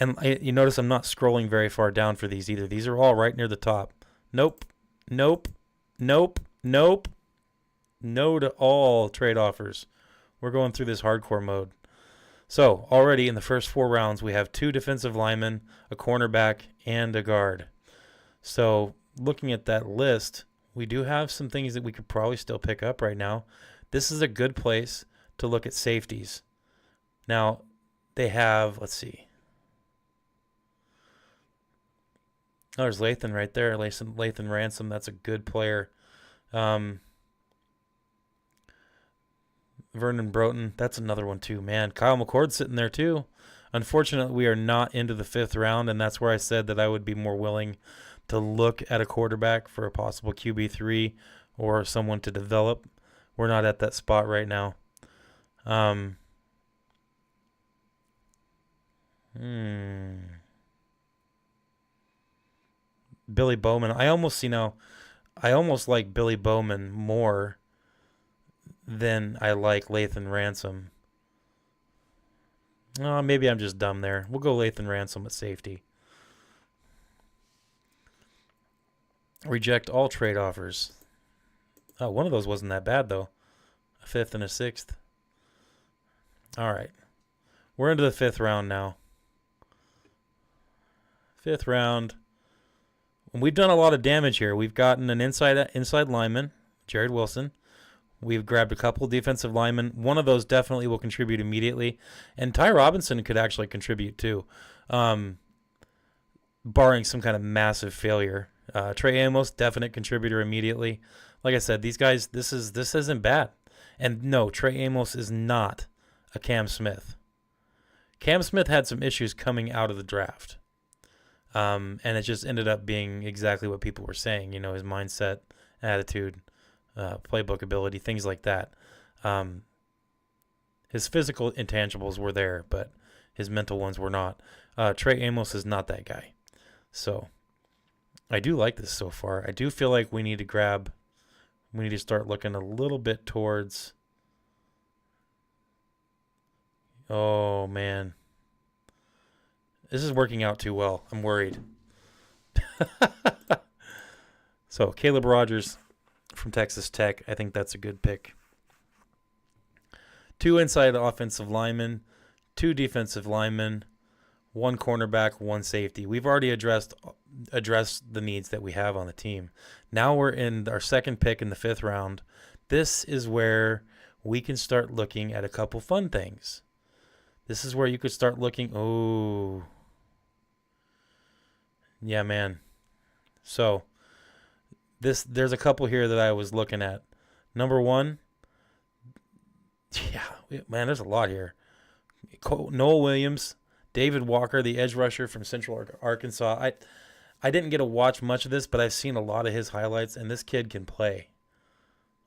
And you notice I'm not scrolling very far down for these either. These are all right near the top. Nope. Nope. Nope. Nope. No to all trade offers. We're going through this hardcore mode. So already in the first 4 rounds, we have 2 defensive linemen, a cornerback, and a guard. So looking at that list, we do have some things that we could probably still pick up right now. This is a good place to look at safeties. Now, they have, let's see. Oh, there's Lathan right there. Lathan Ransom, that's a good player. Vernon Broughton, that's another one too. Man, Kyle McCord's sitting there too. Unfortunately, we are not into the 5th round, and that's where I said that I would be more willing to look at a quarterback for a possible QB3 or someone to develop. We're not at that spot right now. Billy Bowman. I almost like Billy Bowman more than I like Lathan Ransom. Oh, maybe I'm just dumb there. We'll go Lathan Ransom at safety. Reject all trade offers. Oh, one of those wasn't that bad, though. A 5th and a 6th. All right. We're into the 5th round now. 5th round. We've done a lot of damage here. We've gotten an inside lineman, Jared Wilson. We've grabbed a couple defensive linemen. One of those definitely will contribute immediately. And Ty Robinson could actually contribute too, barring some kind of massive failure. Trey Amos, definite contributor immediately. Like I said, these guys, this isn't bad. And no, Trey Amos is not a Cam Smith. Cam Smith had some issues coming out of the draft. And it just ended up being exactly what people were saying, his mindset, attitude, playbook ability, things like that. His physical intangibles were there, but his mental ones were not. Trey Amos is not that guy. So I do like this so far. I do feel like we need to start looking a little bit towards, oh man. This is working out too well. I'm worried. So, Caleb Rogers from Texas Tech. I think that's a good pick. 2 inside offensive linemen, 2 defensive linemen, 1 cornerback, 1 safety. We've already addressed the needs that we have on the team. Now we're in our 2nd pick in the 5th round. This is where we can start looking at a couple fun things. This is where you could start looking. Oh, yeah, man. So there's a couple here that I was looking at. Number 1, yeah, man, there's a lot here. Noel Williams, David Walker, the edge rusher from Central Arkansas. I didn't get to watch much of this, but I've seen a lot of his highlights, and this kid can play.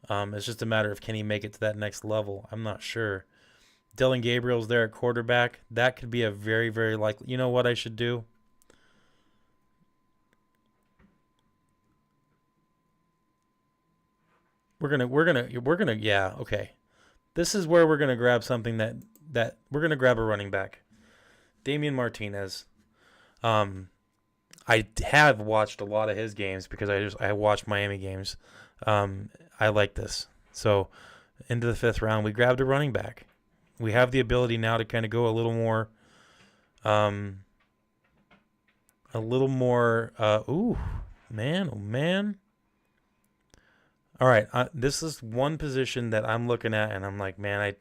It's just a matter of can he make it to that next level. I'm not sure. Dylan Gabriel's there at quarterback. That could be a very, very likely. You know what I should do? We're gonna yeah, okay. This is where we're gonna grab something that we're gonna grab a running back. Damian Martinez. I have watched a lot of his games because I watched Miami games. I like this. So into the 5th round, we grabbed a running back. We have the ability now to kind of go a little more ooh, man, oh man. All right, this is one position that I'm looking at, and I'm like, man,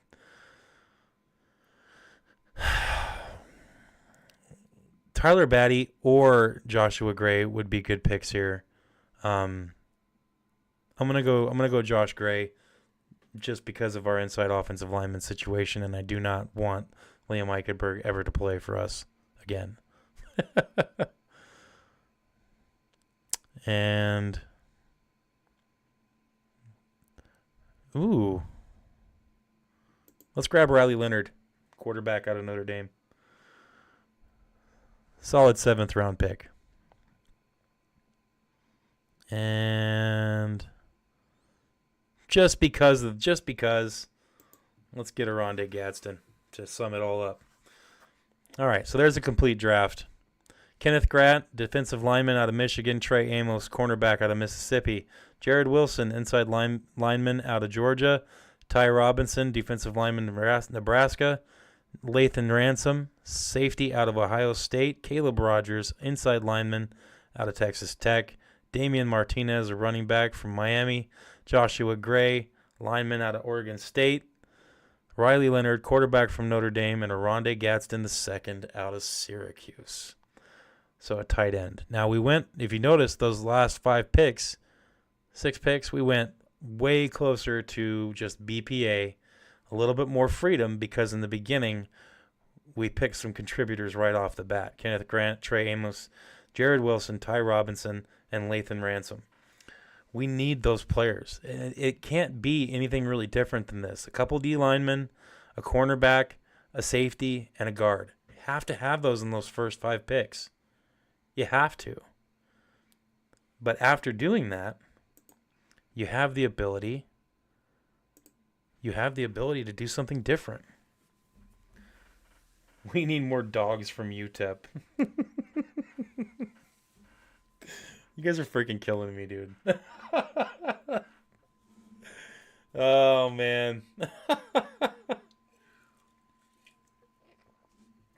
Tyler Batty or Joshua Gray would be good picks here. I'm gonna go Josh Gray, just because of our inside offensive lineman situation, and I do not want Liam Eichenberg ever to play for us again. And ooh, let's grab Riley Leonard, quarterback out of Notre Dame. Solid 7th round pick. And just because, let's get Aronde Gadsden to sum it all up. All right, so there's a complete draft. Kenneth Grant, defensive lineman out of Michigan. Trey Amos, cornerback out of Mississippi. Jared Wilson, inside lineman out of Georgia. Ty Robinson, defensive lineman, Nebraska. Lathan Ransom, safety out of Ohio State. Caleb Rogers, inside lineman out of Texas Tech. Damian Martinez, a running back from Miami. Joshua Gray, lineman out of Oregon State. Riley Leonard, quarterback from Notre Dame. And Aronde Gadsden II out of Syracuse. So a tight end. Now we went, if you notice, those last 6 picks, we went way closer to just BPA, a little bit more freedom, because in the beginning we picked some contributors right off the bat. Kenneth Grant, Trey Amos, Jared Wilson, Ty Robinson, and Lathan Ransom. We need those players. It can't be anything really different than this. A couple D linemen, a cornerback, a safety, and a guard. You have to have those in those first 5 picks. You have to. But after doing that, you have the ability to do something different. We need more dogs from UTEP. You guys are freaking killing me, dude. Oh, man.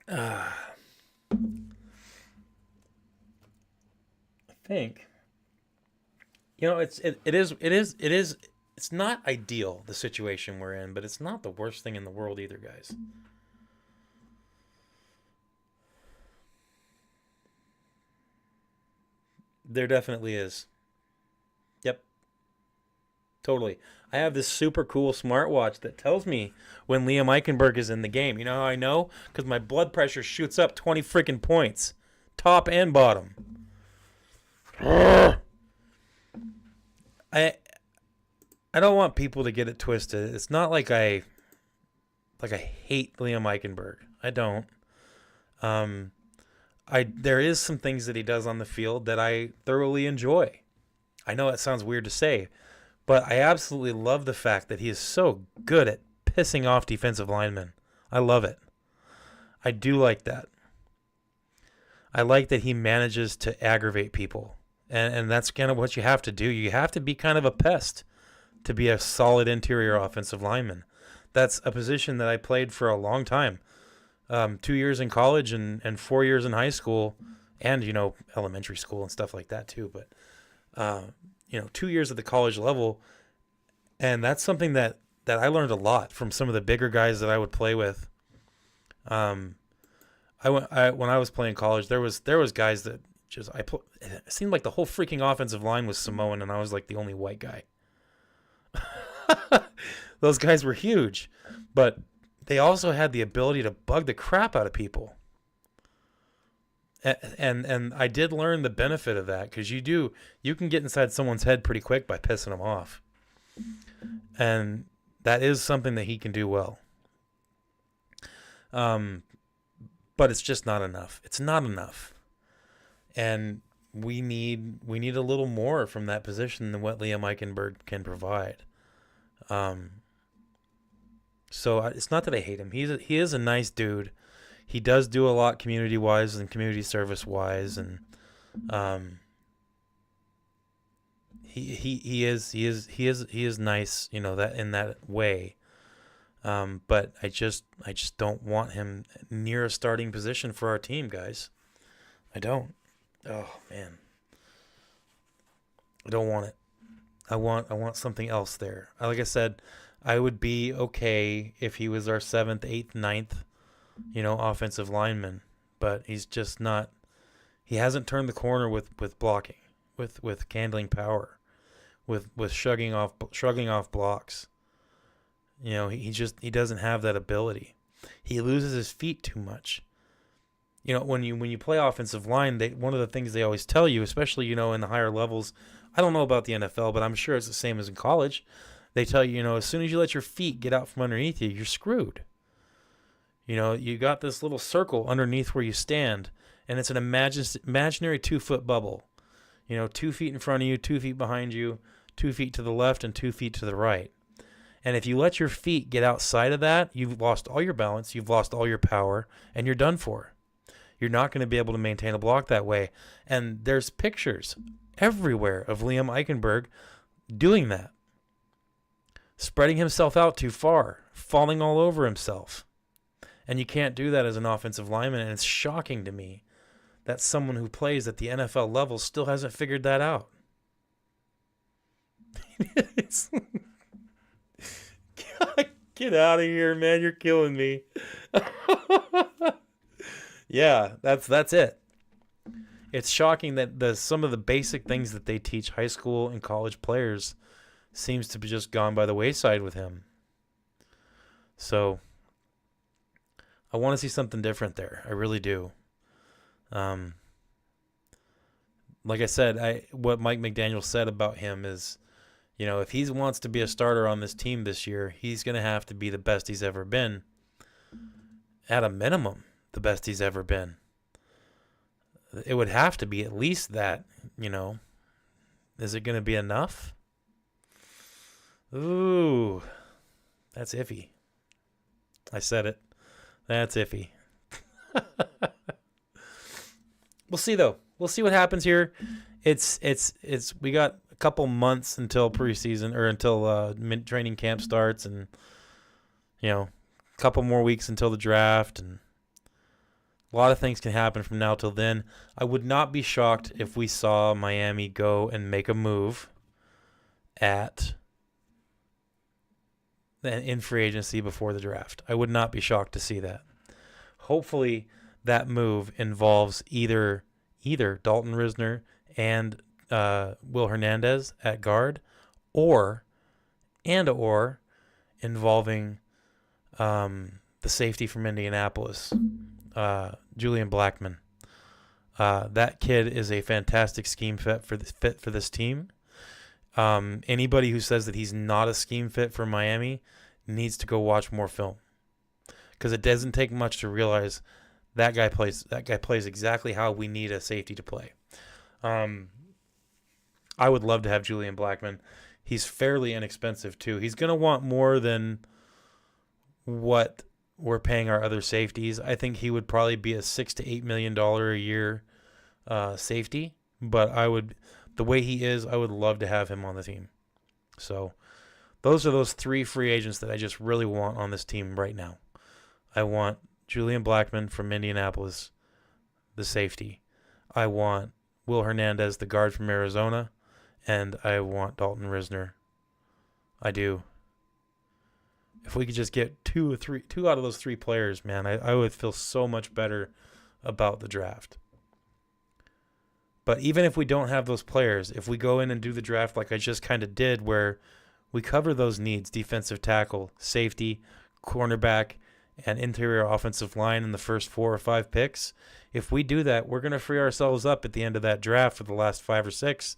I think, it's not ideal, the situation we're in, but it's not the worst thing in the world either, guys. There definitely is. Yep. Totally. I have this super cool smartwatch that tells me when Liam Eichenberg is in the game. You know how I know? Because my blood pressure shoots up 20 freaking points. Top and bottom. I don't want people to get it twisted. It's not like I hate Liam Eichenberg. I don't. There is some things that he does on the field that I thoroughly enjoy. I know it sounds weird to say, but I absolutely love the fact that he is so good at pissing off defensive linemen. I love it. I do like that. I like that he manages to aggravate people. And that's kind of what you have to do. You have to be kind of a pest to be a solid interior offensive lineman. That's a position that I played for a long time. 2 years in college and 4 years in high school and, elementary school and stuff like that too. But, 2 years at the college level. And that's something that I learned a lot from some of the bigger guys that I would play with. When I was playing college, there was guys that it seemed like the whole freaking offensive line was Samoan and I was like the only white guy. Those guys were huge, but they also had the ability to bug the crap out of people. And I did learn the benefit of that because you can get inside someone's head pretty quick by pissing them off. And that is something that he can do well. But it's just not enough. It's not enough. And we need a little more from that position than what Liam Eichenberg can provide. So it's not that I hate him. He is a nice dude. He does do a lot community wise and community service wise, and he is nice, that in that way. But I just don't want him near a starting position for our team, guys. I don't. Oh man, I don't want it. I want something else there. Like I said, I would be okay if he was our 7th, 8th, 9th, offensive lineman. But he's just not. He hasn't turned the corner with blocking, with handling power, with shrugging off blocks. He doesn't have that ability. He loses his feet too much. When you play offensive line, one of the things they always tell you, especially in the higher levels, I don't know about the NFL, but I'm sure it's the same as in college. They tell you, as soon as you let your feet get out from underneath you, you're screwed. You got this little circle underneath where you stand, and it's an imaginary 2-foot bubble. 2 feet in front of you, 2 feet behind you, 2 feet to the left, and 2 feet to the right. And if you let your feet get outside of that, you've lost all your balance, you've lost all your power, and you're done for. You're not going to be able to maintain a block that way. And there's pictures everywhere of Liam Eichenberg doing that. Spreading himself out too far, falling all over himself. And you can't do that as an offensive lineman, and it's shocking to me that someone who plays at the NFL level still hasn't figured that out. Get out of here, man. You're killing me. Yeah, that's it. It's shocking that some of the basic things that they teach high school and college players seems to be just gone by the wayside with him. So I want to see something different there. I really do. Um, like I said, what Mike McDaniel said about him is, if he wants to be a starter on this team this year, he's going to have to be the best he's ever been. At a minimum, the best he's ever been. It would have to be at least that, Is it going to be enough? Ooh, that's iffy. I said it. That's iffy. We'll see though. We'll see what happens here. It's we got a couple months until preseason or until training camp starts, and a couple more weeks until the draft, and a lot of things can happen from now till then. I would not be shocked if we saw Miami go and make a move in free agency before the draft. I would not be shocked to see that. Hopefully that move involves either Dalton Risner and Will Hernandez at guard, or involving the safety from Indianapolis, Julian Blackmon. That kid is a fantastic scheme fit for this team. Anybody who says that he's not a scheme fit for Miami needs to go watch more film, because it doesn't take much to realize that guy plays exactly how we need a safety to play. I would love to have Julian Blackmon. He's fairly inexpensive too. He's going to want more than what we're paying our other safeties. I think he would probably be a $6 to $8 million a year safety, but the way he is, I would love to have him on the team. So those are those three free agents that I just really want on this team right now. I want Julian Blackmon from Indianapolis, the safety. I want Will Hernandez, the guard from Arizona, and I want Dalton Risner. I do. If we could just get two out of those three players, man, I would feel so much better about the draft. But even if we don't have those players, if we go in and do the draft like I just kind of did, where we cover those needs, defensive tackle, safety, cornerback, and interior offensive line in the first 4 or 5 picks, if we do that, we're going to free ourselves up at the end of that draft for the last 5 or 6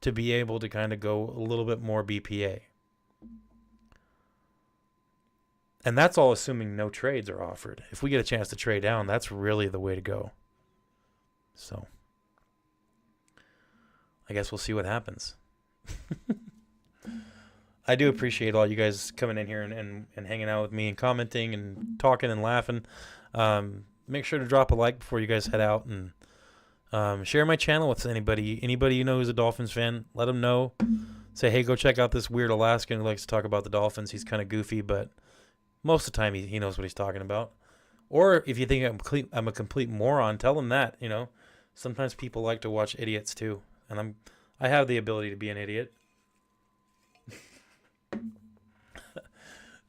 to be able to kind of go a little bit more BPA. And that's all assuming no trades are offered. If we get a chance to trade down, that's really the way to go. So I guess we'll see what happens. I do appreciate all you guys coming in here and hanging out with me and commenting and talking and laughing. Make sure to drop a like before you guys head out, and share my channel with anybody you know who's a Dolphins fan. Let them know. Say, hey, go check out this weird Alaskan who likes to talk about the Dolphins. He's kind of goofy, but most of the time he knows what he's talking about. Or if you think I'm a complete moron, tell him that. Sometimes people like to watch idiots too, and I have the ability to be an idiot.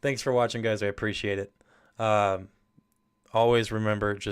Thanks for watching, guys. I appreciate it. Always remember, just